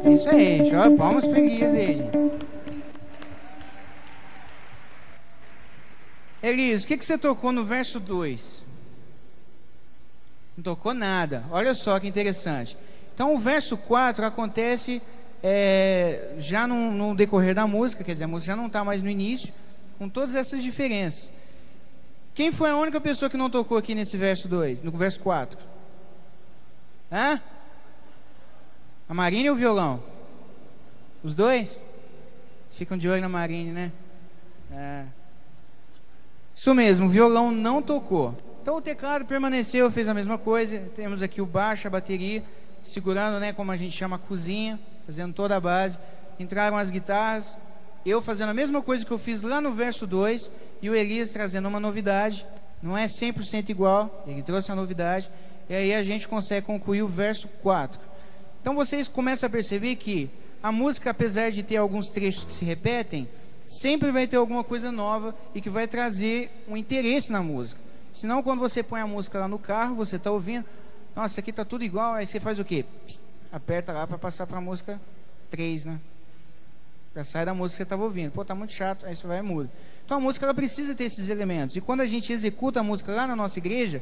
Isso aí, gente. Ó, palmas para Elias aí, gente. Elias, o que você tocou no verso 2? Não tocou nada. Olha só que interessante. Então o verso 4 acontece já no decorrer da música, quer dizer, a música já não está mais no início, com todas essas diferenças. Quem foi a única pessoa que não tocou aqui nesse verso 2, no verso 4? Hã? A Marine ou o violão? Os dois? Ficam de olho na Marine, né? Isso mesmo, o violão não tocou. Então o teclado permaneceu, fez a mesma coisa. Temos aqui o baixo, a bateria, segurando, né, como a gente chama, a cozinha, fazendo toda a base. Entraram as guitarras, eu fazendo a mesma coisa que eu fiz lá no verso 2, e o Elias trazendo uma novidade. Não é 100% igual, ele trouxe a novidade, e aí a gente consegue concluir o verso 4. Então vocês começam a perceber que a música, apesar de ter alguns trechos que se repetem, sempre vai ter alguma coisa nova e que vai trazer um interesse na música. Senão, quando você põe a música lá no carro, você está ouvindo, nossa, aqui está tudo igual, aí você faz o quê? Aperta lá para passar para a música 3, né? Já sai da música que você estava ouvindo. Pô, tá muito chato, aí você vai e muda. Então a música, ela precisa ter esses elementos. E quando a gente executa a música lá na nossa igreja,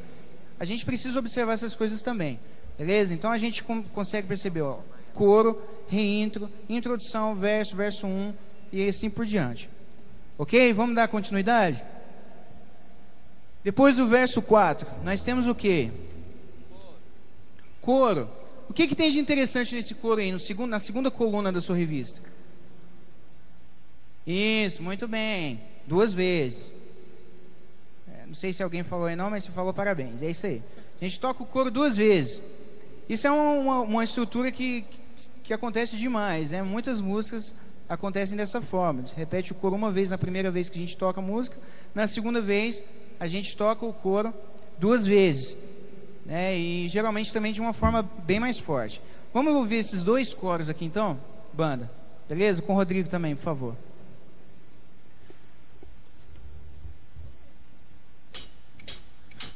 a gente precisa observar essas coisas também. Beleza? Então a gente consegue perceber, ó, coro, reintro, introdução, verso, verso 1 e assim por diante. Ok? Vamos dar continuidade? Depois do verso 4, nós temos o quê? Coro. O que tem de interessante nesse coro aí, na segunda coluna da sua revista? Isso, muito bem. 2 vezes. Não sei se alguém falou aí não, mas se falou, parabéns. É isso aí. A gente toca o coro 2 vezes. Isso é uma estrutura que acontece demais, né? Muitas músicas acontecem dessa forma. Você repete o coro uma vez na primeira vez que a gente toca a música, na segunda vez a gente toca o coro 2 vezes, né? E geralmente também de uma forma bem mais forte. Vamos ouvir esses 2 coros aqui então, banda? Beleza? Com o Rodrigo também, por favor.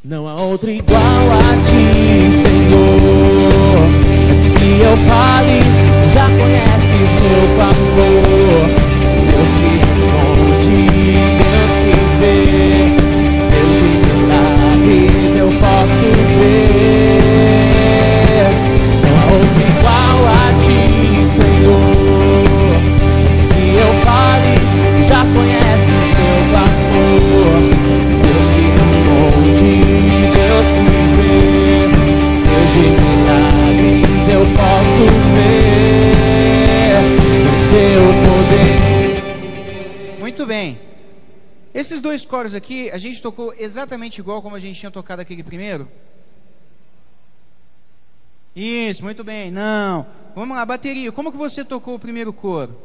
Não há outro igual a ti, Senhor. Antes que eu fale, já conheces meu clamor. Deus que responde, Deus que vê, Deus de milagres eu posso ver. Não há outro igual a ti, Senhor. Antes que eu fale, já conheces meu clamor. Deus que responde, Deus que vê, Deus de milagres eu posso ver o teu poder. Muito bem. Esses 2 coros aqui, a gente tocou exatamente igual como a gente tinha tocado aquele primeiro? Isso, muito bem. Não. Vamos lá, bateria. Como que você tocou o primeiro coro?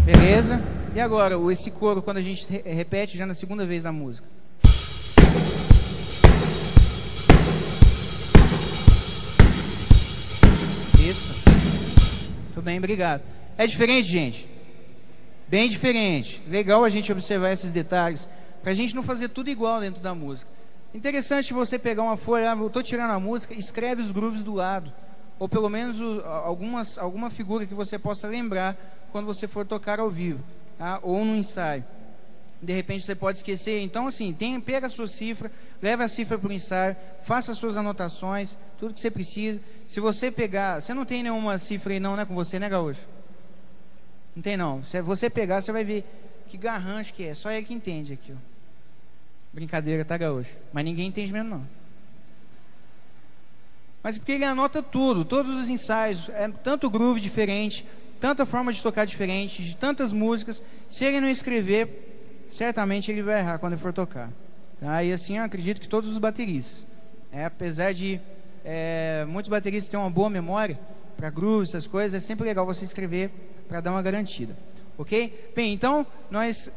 Beleza? E agora, esse coro, quando a gente repete já na segunda vez na música? Isso. Muito bem, obrigado. É diferente, gente? Bem diferente. Legal a gente observar esses detalhes, para a gente não fazer tudo igual dentro da música. Interessante você pegar uma folha, eu estou tirando a música, escreve os grooves do lado. Ou pelo menos alguma figura que você possa lembrar quando você for tocar ao vivo. Tá? Ou no ensaio. De repente você pode esquecer. Então assim, pega a sua cifra, leva a cifra para o ensaio, faça as suas anotações, tudo que você precisa. Se você pegar, você não tem nenhuma cifra aí não, né, com você, né, Gaúcho? Não tem não. Se você pegar, você vai ver que garrancho que é. Só ele que entende aqui, ó. Brincadeira, tá, Gaúcho? Mas ninguém entende mesmo não. Mas porque ele anota tudo, todos os ensaios, tanto groove diferente, tanta forma de tocar diferente, de tantas músicas. Se ele não escrever, certamente ele vai errar quando ele for tocar. Tá? E assim eu acredito que todos os bateristas. Apesar de muitos bateristas terem uma boa memória para groove, essas coisas, é sempre legal você escrever para dar uma garantida. Ok? Bem, então nós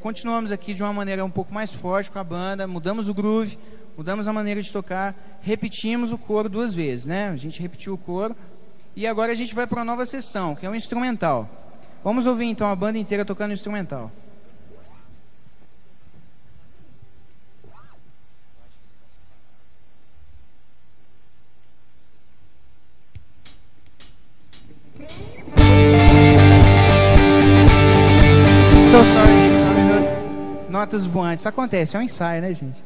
continuamos aqui de uma maneira um pouco mais forte com a banda, mudamos o groove, mudamos a maneira de tocar, repetimos o coro 2 vezes, né? A gente repetiu o coro e agora a gente vai para uma nova sessão, que é um instrumental. Vamos ouvir então a banda inteira tocando instrumental. So sorry, notas voantes. Isso acontece, é um ensaio, né, gente?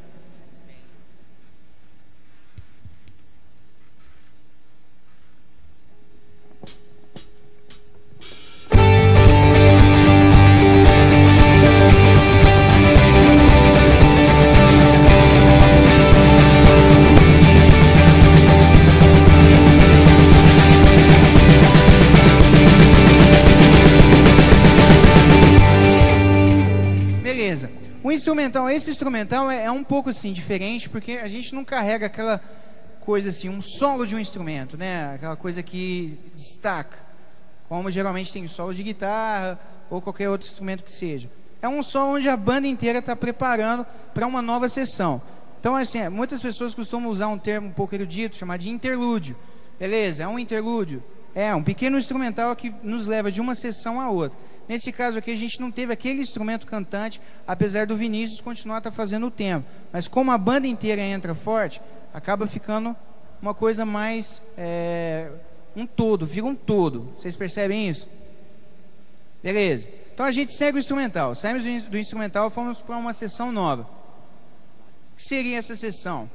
instrumental, esse instrumental é um pouco assim diferente, porque a gente não carrega aquela coisa assim, um solo de um instrumento, né? Aquela coisa que destaca, como geralmente tem solo de guitarra ou qualquer outro instrumento que seja. É um solo onde a banda inteira está preparando para uma nova sessão. Então, assim, muitas pessoas costumam usar um termo um pouco erudito, chamado de interlúdio. Beleza, é um interlúdio. É um pequeno instrumental que nos leva de uma sessão a outra. Nesse caso aqui, a gente não teve aquele instrumento cantante, apesar do Vinícius continuar fazendo o tema. Mas como a banda inteira entra forte, acaba ficando uma coisa mais... um todo, vira um todo. Vocês percebem isso? Beleza. Então a gente segue o instrumental. Saímos do instrumental e fomos para uma sessão nova. O que seria essa sessão?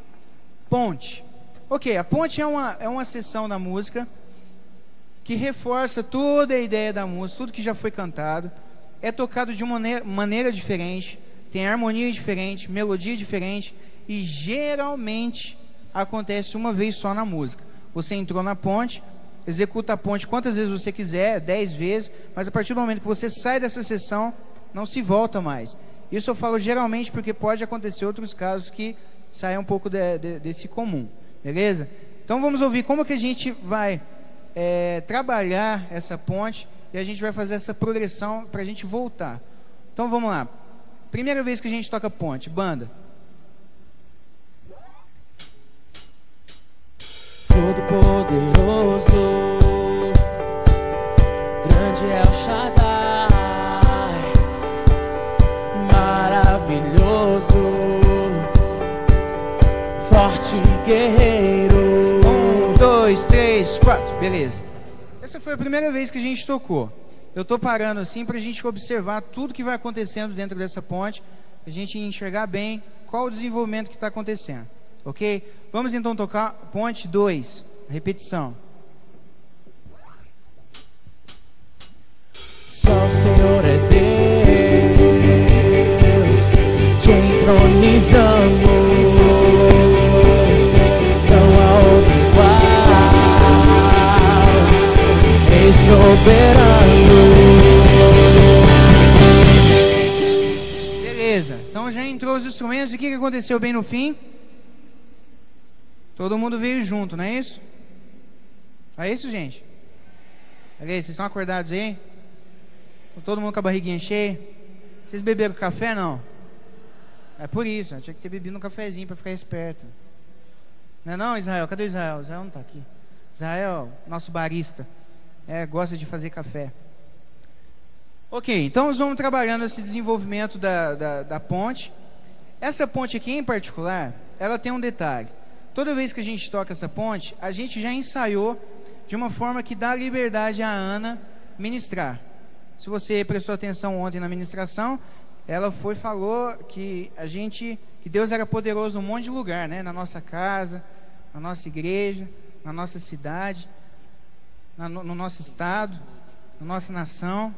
Ponte. Ok, a ponte é uma sessão da música que reforça toda a ideia da música, tudo que já foi cantado. É tocado de uma maneira diferente, tem harmonia diferente, melodia diferente, e geralmente acontece uma vez só na música. Você entrou na ponte, executa a ponte quantas vezes você quiser, 10 vezes, mas a partir do momento que você sai dessa sessão, não se volta mais. Isso eu falo geralmente porque pode acontecer outros casos que saiam um pouco desse comum, beleza? Então vamos ouvir como que a gente vai trabalhar essa ponte e a gente vai fazer essa progressão para a gente voltar. Então vamos lá. Primeira vez que a gente toca ponte, banda. Todo-Poderoso, grande é o Shaddai, maravilhoso, forte guerreiro. 1, 2, 3, 4, beleza. Essa foi a primeira vez que a gente tocou. Eu tô parando assim pra gente observar tudo que vai acontecendo dentro dessa ponte, a gente enxergar bem qual o desenvolvimento que está acontecendo, ok? Vamos então tocar ponte 2, repetição. Só o Senhor é Deus, te entronizamos, não há outro igual, Rei soberano. Beleza, então já entrou os instrumentos e o que aconteceu bem no fim? Todo mundo veio junto, não é isso? É isso, gente? Olha aí, vocês estão acordados aí? Todo mundo com a barriguinha cheia? Vocês beberam café, não? É por isso, eu tinha que ter bebido um cafezinho para ficar esperto. Não é não, Israel? Cadê o Israel? O Israel não está aqui. Israel, nosso barista, gosta de fazer café. Ok, então nós vamos trabalhando esse desenvolvimento da ponte. Essa ponte aqui em particular, ela tem um detalhe. Toda vez que a gente toca essa ponte, a gente já ensaiou de uma forma que dá liberdade à Ana ministrar. Se você prestou atenção ontem na ministração, ela falou que Deus era poderoso em um monte de lugar, né? Na nossa casa, na nossa igreja, na nossa cidade, no nosso estado, na nossa nação,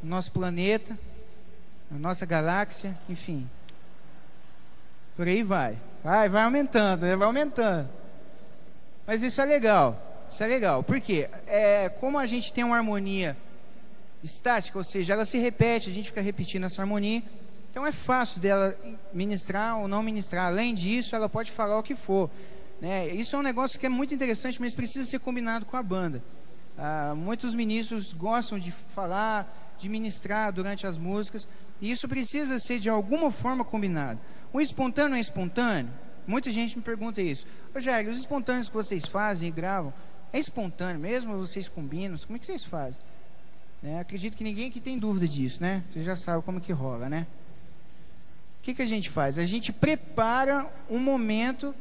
no nosso planeta, na nossa galáxia, enfim. Por aí vai. Vai aumentando, né? Vai aumentando. Mas isso é legal. Isso é legal. Por quê? Como a gente tem uma harmonia estática, ou seja, ela se repete, a gente fica repetindo essa harmonia, então é fácil dela ministrar ou não ministrar. Além disso, ela pode falar o que for, né? Isso é um negócio que é muito interessante, mas precisa ser combinado com a banda. Muitos ministros gostam de falar, de ministrar durante as músicas, e isso precisa ser de alguma forma combinado. O espontâneo é espontâneo? Muita gente me pergunta isso. Ô Jair, os espontâneos que vocês fazem e gravam, é espontâneo mesmo ou vocês combinam? Como é que vocês fazem? Acredito que ninguém aqui tem dúvida disso, né? Vocês já sabem como que rola, né? O que a gente faz? A gente prepara um momento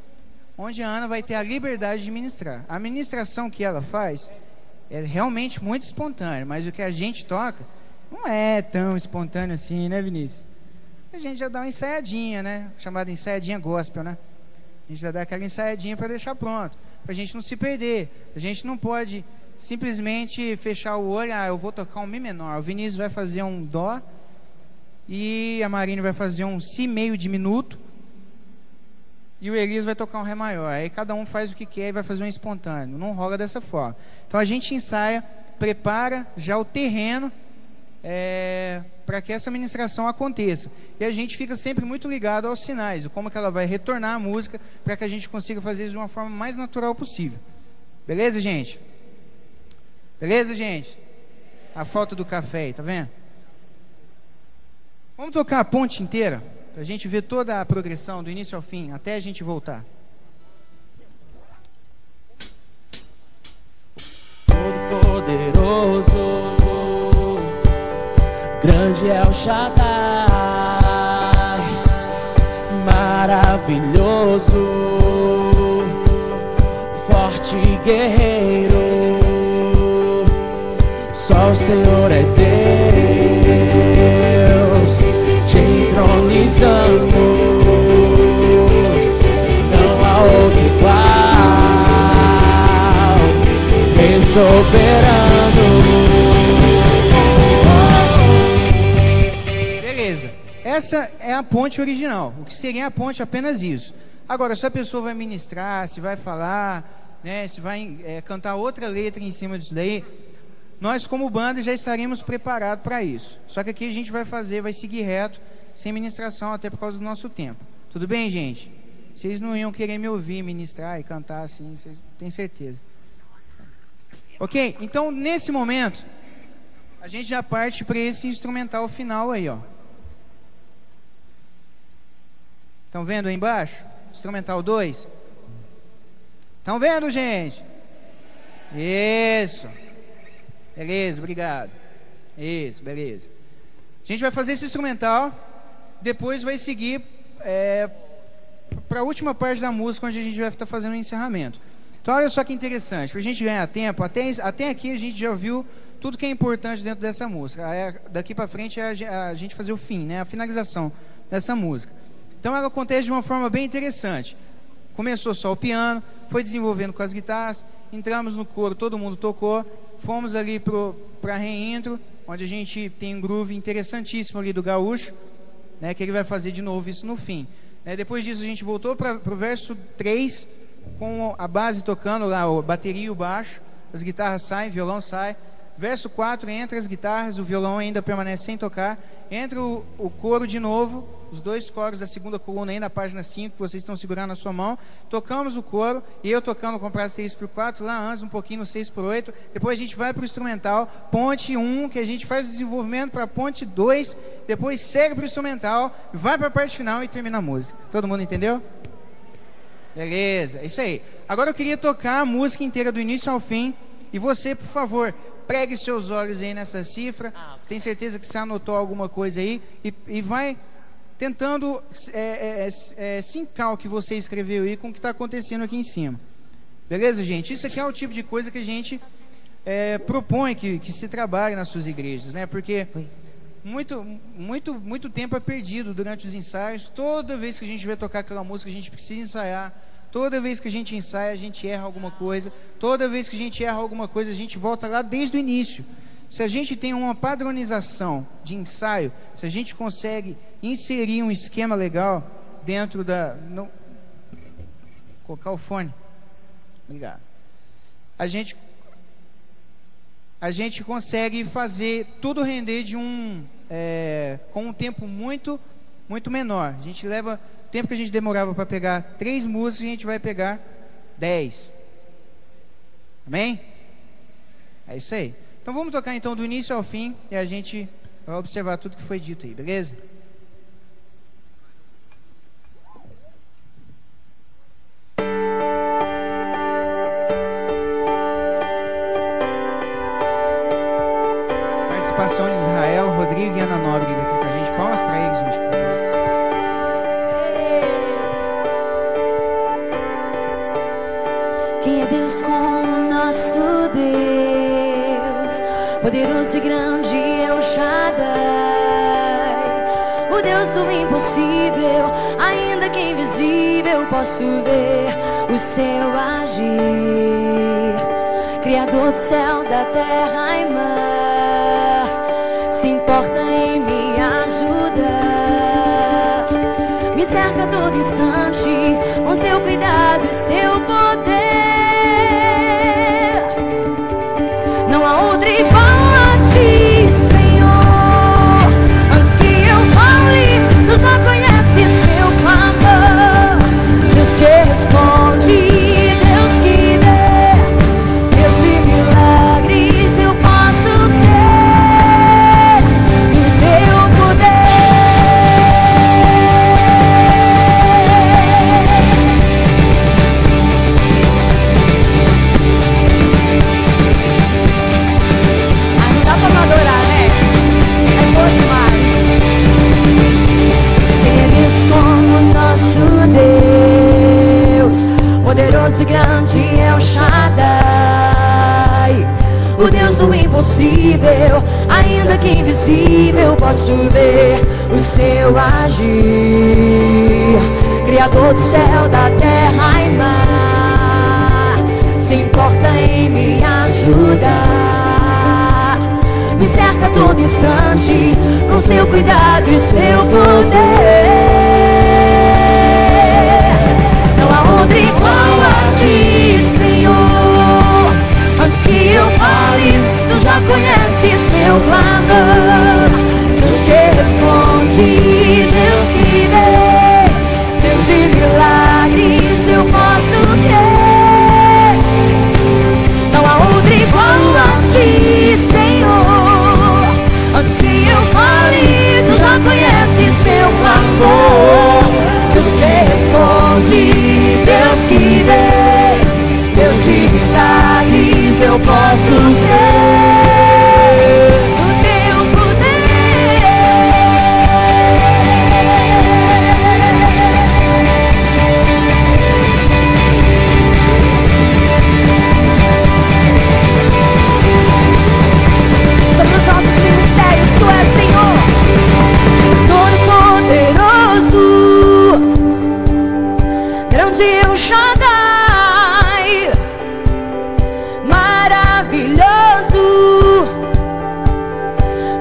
onde a Ana vai ter a liberdade de ministrar. A ministração que ela faz é realmente muito espontânea, mas o que a gente toca não é tão espontâneo assim, né, Vinícius? A gente já dá uma ensaiadinha, né? Chamada ensaiadinha gospel, né? A gente já dá aquela ensaiadinha para deixar pronto, para a gente não se perder. A gente não pode simplesmente fechar o olho, eu vou tocar um Mi menor, o Vinícius vai fazer um Dó e a Marina vai fazer um Si meio diminuto e o Elias vai tocar um Ré maior. Aí cada um faz o que quer e vai fazer um espontâneo. Não rola dessa forma. Então a gente ensaia, prepara já o terreno para que essa ministração aconteça. E a gente fica sempre muito ligado aos sinais, como que ela vai retornar a música, para que a gente consiga fazer isso de uma forma mais natural possível. Beleza, gente? Beleza, gente? A falta do café aí, tá vendo? Vamos tocar a ponte inteira, para a gente ver toda a progressão, do início ao fim, até a gente voltar. Todo-Poderoso, grande é o Shaddai, maravilhoso, forte guerreiro, só o Senhor é Deus, te entronizamos, não há outro igual, Rei soberano. Essa é a ponte original. O que seria a ponte? Apenas isso. Agora, se a pessoa vai ministrar, se vai falar, né, se vai cantar outra letra em cima disso daí, nós como banda já estaremos preparados para isso. Só que aqui a gente vai seguir reto, sem ministração, até por causa do nosso tempo. Tudo bem, gente? Vocês não iam querer me ouvir ministrar e cantar assim, vocês têm certeza. Ok? Então, nesse momento, a gente já parte para esse instrumental final aí, ó. Estão vendo aí embaixo? Instrumental 2. Estão vendo, gente? Isso. Beleza, obrigado. Isso, beleza. A gente vai fazer esse instrumental. Depois vai seguir para a última parte da música, onde a gente vai estar fazendo o encerramento. Então, olha só que interessante. Para a gente ganhar tempo, até aqui a gente já viu tudo que é importante dentro dessa música. Daqui para frente é a gente fazer o fim, né? A finalização dessa música. Então ela acontece de uma forma bem interessante. Começou só o piano, foi desenvolvendo com as guitarras, entramos no coro, todo mundo tocou, fomos ali para a reintro, onde a gente tem um groove interessantíssimo ali do gaúcho, né, que ele vai fazer de novo isso no fim. Depois disso a gente voltou para o verso 3, com a base tocando lá, a bateria e o baixo, as guitarras saem, o violão sai. Verso 4, entra as guitarras, o violão ainda permanece sem tocar, entra o coro de novo, os dois coros da segunda coluna aí na página 5, que vocês estão segurando na sua mão, tocamos o coro, e eu tocando com o prazo 6x4, lá antes um pouquinho no 6x8, depois a gente vai para o instrumental, ponte 1, que a gente faz o desenvolvimento para ponte 2, depois segue para o instrumental, vai para a parte final e termina a música. Todo mundo entendeu? Beleza, é isso aí. Agora eu queria tocar a música inteira do início ao fim, e você, por favor, pregue seus olhos aí nessa cifra. Tem certeza que você anotou alguma coisa aí e vai tentando sincar o que você escreveu aí com o que está acontecendo aqui em cima. Beleza, gente? Isso aqui é o tipo de coisa que a gente propõe que se trabalhe nas suas igrejas, né? Porque muito tempo é perdido durante os ensaios. Toda vez que a gente vai tocar aquela música, a gente precisa ensaiar. Toda vez que a gente ensaia, a gente erra alguma coisa. Toda vez que a gente erra alguma coisa, a gente volta lá desde o início. Se a gente tem uma padronização de ensaio, se a gente consegue inserir um esquema legal dentro da... Colocar o fone. Obrigado. A gente consegue fazer tudo render com um tempo muito menor. A gente leva... O tempo que a gente demorava para pegar 3 músicas, a gente vai pegar 10. Amém? É isso aí. Então vamos tocar então do início ao fim e a gente vai observar tudo que foi dito aí, beleza? Participação de Israel, Rodrigo e Ana Nóbrega aqui com a gente. Palmas para eles, gente, por favor. Quem é Deus como o nosso Deus? Poderoso e grande é o Shaddai, o Deus do impossível, ainda que invisível posso ver o seu agir. Criador do céu, da terra e mar, se importa em me ajudar. Me cerca a todo instante com seu cuidado e seu poder. Não há outro igual a ti, Senhor. grande é o Shaddai, o Deus do impossível. Ainda que invisível, posso ver o seu agir. Criador do céu, da terra e mar, se importa em me ajudar. Me cerca a todo instante com seu cuidado e seu poder. Não há outro igual a ti, Senhor. Antes que eu fale, tu já conheces meu clamor. Deus que responde, Deus que vê, Deus de milagres, eu posso crer. Não há outro igual a ti, Senhor. Antes que eu fale, tu já conheces meu clamor. Deus que responde, Deus que vê, Deus de milagres, eu posso crer no teu poder. Sobre os nossos ministérios, tu és Senhor, Todo-Poderoso, grande é o Shaddai, maravilhoso,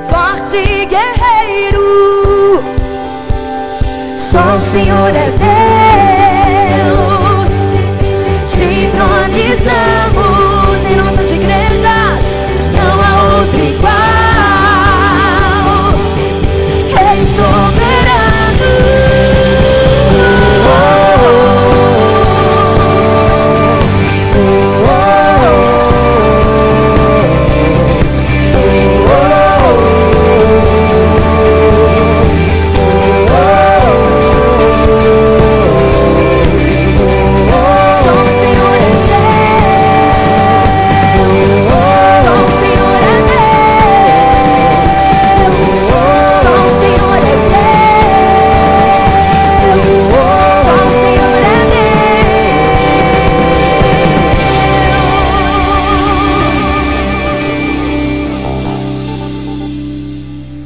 forte guerreiro. Só o Senhor é Deus. Te entronizamos em nossas igrejas, não há outro igual. Rei soberano.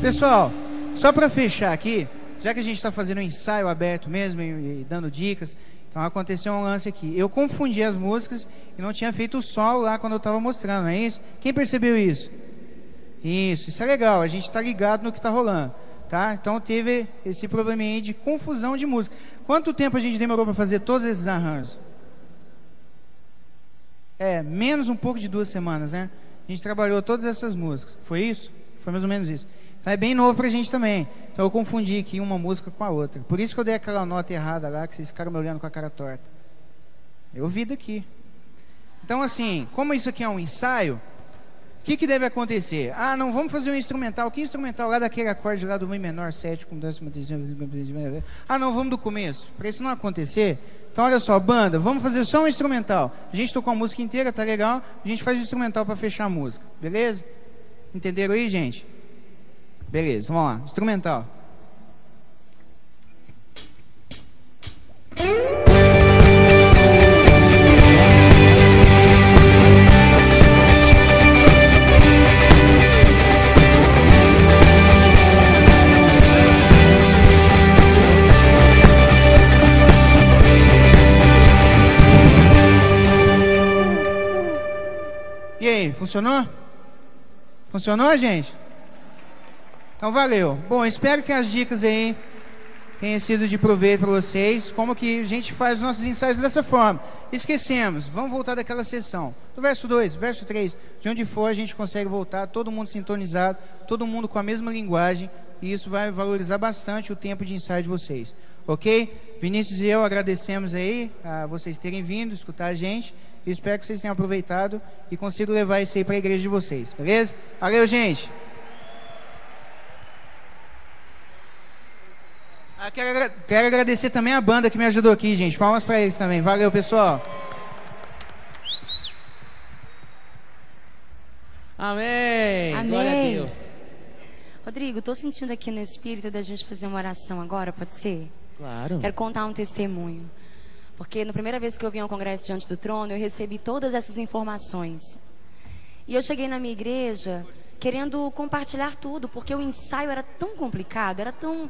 Pessoal, só para fechar aqui, já que a gente está fazendo um ensaio aberto mesmo e dando dicas, então aconteceu um lance aqui. Eu confundi as músicas e não tinha feito o solo lá quando eu estava mostrando, não é isso? Quem percebeu isso? Isso é legal, a gente está ligado no que está rolando, tá? Então teve esse probleminha aí de confusão de música. Quanto tempo a gente demorou para fazer todos esses arranjos? Menos um pouco de 2 semanas, né? A gente trabalhou todas essas músicas, foi isso? Foi mais ou menos isso. É bem novo pra gente também. Então eu confundi aqui uma música com a outra. Por isso que eu dei aquela nota errada lá, que vocês ficaram me olhando com a cara torta. Eu vi daqui. Então assim, como isso aqui é um ensaio, o que deve acontecer? Ah, não, vamos fazer um instrumental. Que instrumental? Lá daquele acorde lá do Mi menor 7 com 10ª. Ah, não, vamos do começo. Para isso não acontecer, então olha só, banda, vamos fazer só um instrumental. A gente tocou a música inteira, tá legal. A gente faz o instrumental para fechar a música. Beleza? Entenderam aí, gente? Beleza, vamos lá, instrumental. E aí, funcionou? Funcionou, gente? Então valeu. Bom, espero que as dicas aí tenham sido de proveito para vocês. Como que a gente faz os nossos ensaios dessa forma. Esquecemos, vamos voltar daquela sessão. Do verso 2, verso 3, de onde for a gente consegue voltar, todo mundo sintonizado, todo mundo com a mesma linguagem. E isso vai valorizar bastante o tempo de ensaio de vocês. Ok? Vinícius e eu agradecemos aí a vocês terem vindo, escutar a gente. E espero que vocês tenham aproveitado e consigam levar isso aí para a igreja de vocês. Beleza? Valeu, gente! Quero agradecer também a banda que me ajudou aqui, gente. Palmas para eles também. Valeu, pessoal. Amém. Amém. Glória a Deus. Rodrigo, tô sentindo aqui no espírito da gente fazer uma oração agora, pode ser? Claro. Quero contar um testemunho. Porque na primeira vez que eu vim ao Congresso Diante do Trono, eu recebi todas essas informações. E eu cheguei na minha igreja querendo compartilhar tudo, porque o ensaio era tão complicado, era tão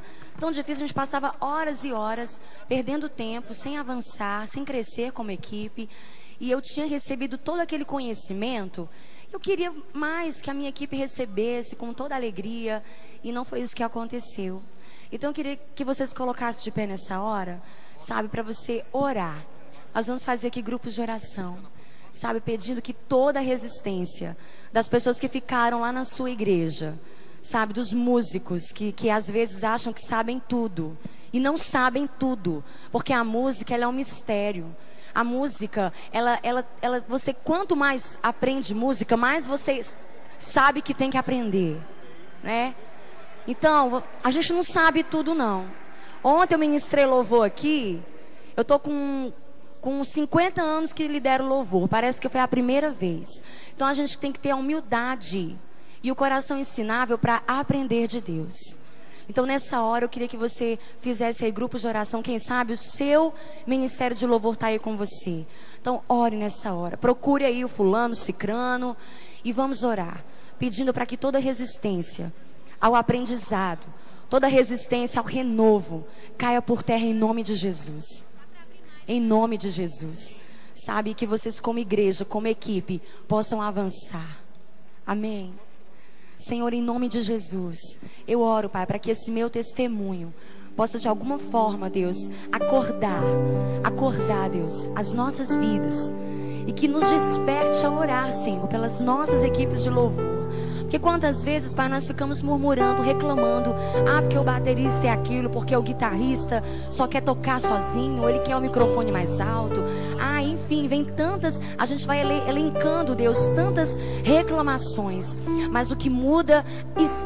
difícil, a gente passava horas e horas perdendo tempo, sem avançar, sem crescer como equipe. E eu tinha recebido todo aquele conhecimento, eu queria mais que a minha equipe recebesse com toda alegria, e não foi isso que aconteceu. Então eu queria que vocês colocassem de pé nessa hora, sabe, para você orar. Nós vamos fazer aqui grupos de oração, sabe, pedindo que toda a resistência das pessoas que ficaram lá na sua igreja, sabe, dos músicos que às vezes acham que sabem tudo e não sabem tudo, porque a música, ela é um mistério. A música, você quanto mais aprende música, mais você sabe que tem que aprender, né? Então, a gente não sabe tudo não. Ontem eu ministrei louvor aqui, eu tô com 50 anos que lidero louvor, parece que foi a primeira vez. Então a gente tem que ter a humildade e o coração ensinável para aprender de Deus. Então nessa hora eu queria que você fizesse aí grupos de oração, quem sabe o seu ministério de louvor está aí com você. Então ore nessa hora, procure aí o fulano, o cicrano e vamos orar, pedindo para que toda resistência ao aprendizado, toda resistência ao renovo caia por terra em nome de Jesus. Em nome de Jesus, sabe, que vocês como igreja, como equipe, possam avançar. Amém. Senhor, em nome de Jesus, eu oro, Pai, para que esse meu testemunho possa de alguma forma, Deus, acordar, Deus, as nossas vidas, e que nos desperte a orar, Senhor, pelas nossas equipes de louvor. Porque quantas vezes, Pai, nós ficamos murmurando, reclamando, porque o baterista é aquilo, porque o guitarrista só quer tocar sozinho, ou ele quer o microfone mais alto, enfim, vem tantas, a gente vai elencando, Deus, tantas reclamações, mas o que muda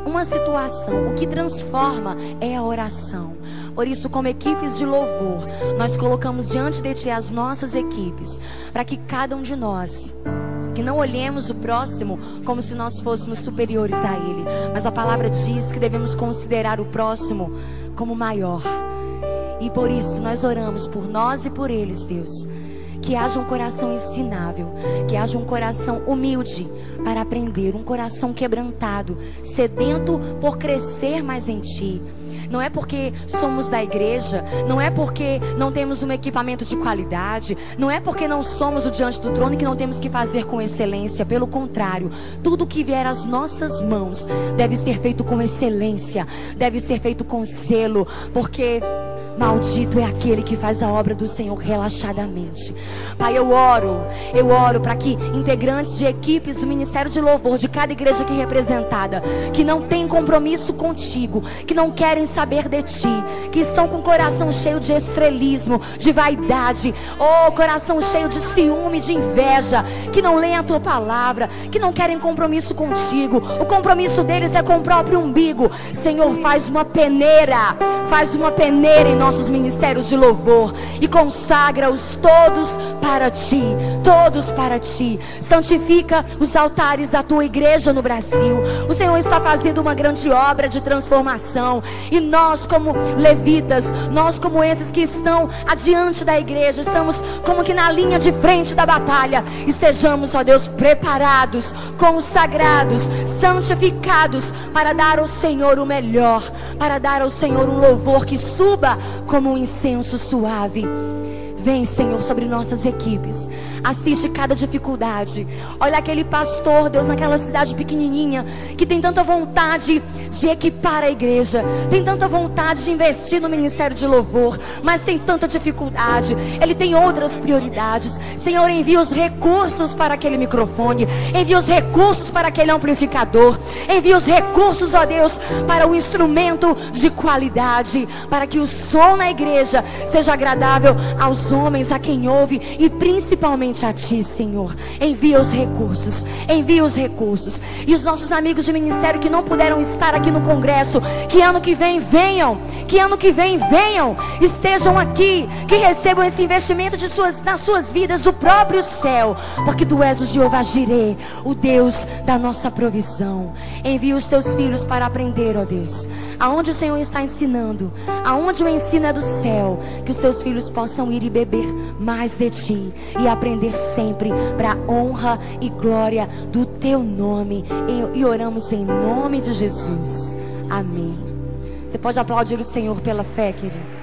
uma situação, o que transforma é a oração. Por isso, como equipes de louvor, nós colocamos diante de Ti as nossas equipes, para que cada um de nós, que não olhemos o próximo como se nós fôssemos superiores a ele, mas a palavra diz que devemos considerar o próximo como maior. E por isso nós oramos por nós e por eles, Deus, que haja um coração ensinável, que haja um coração humilde para aprender, um coração quebrantado, sedento por crescer mais em Ti. Não é porque somos da igreja, não é porque não temos um equipamento de qualidade, não é porque não somos o diante do trono que não temos que fazer com excelência. Pelo contrário, tudo que vier às nossas mãos deve ser feito com excelência, deve ser feito com zelo, porque maldito é aquele que faz a obra do Senhor relaxadamente. Pai, eu oro para que integrantes de equipes do Ministério de Louvor, de cada igreja aqui representada, que não tem compromisso contigo, que não querem saber de Ti, que estão com o coração cheio de estrelismo, de vaidade, coração cheio de ciúme, de inveja, que não leem a Tua palavra, que não querem compromisso contigo, o compromisso deles é com o próprio umbigo. Senhor, faz uma peneira em nossos ministérios de louvor e consagra-os todos para Ti, todos para Ti. Santifica os altares da Tua igreja no Brasil. O Senhor está fazendo uma grande obra de transformação, e nós como levitas, nós como esses que estão adiante da igreja, estamos como que na linha de frente da batalha. Estejamos, ó Deus, preparados, consagrados, santificados para dar ao Senhor o melhor, para dar ao Senhor um louvor que suba como um incenso suave. Vem, Senhor, sobre nossas equipes. Assiste cada dificuldade. Olha aquele pastor, Deus, naquela cidade pequenininha, que tem tanta vontade de equipar a igreja, tem tanta vontade de investir no ministério de louvor, mas tem tanta dificuldade. Ele tem outras prioridades. Senhor, envia os recursos para aquele microfone, envia os recursos para aquele amplificador, envia os recursos, ó Deus, para o instrumento de qualidade, para que o som na igreja seja agradável aos homens, a quem ouve, e principalmente a Ti, Senhor. Envia os recursos, envia os recursos. E os nossos amigos de ministério que não puderam estar aqui no congresso, que ano que vem venham, estejam aqui, que recebam esse investimento nas suas vidas do próprio céu, porque Tu és o Jeová Jireh, o Deus da nossa provisão. Envia os Teus filhos para aprender, ó Deus, aonde o Senhor está ensinando, aonde o ensino é do céu, que os Teus filhos possam ir e beber mais de Ti e aprender sempre para a honra e glória do Teu nome. E oramos em nome de Jesus. Amém. Você pode aplaudir o Senhor pela fé, querido?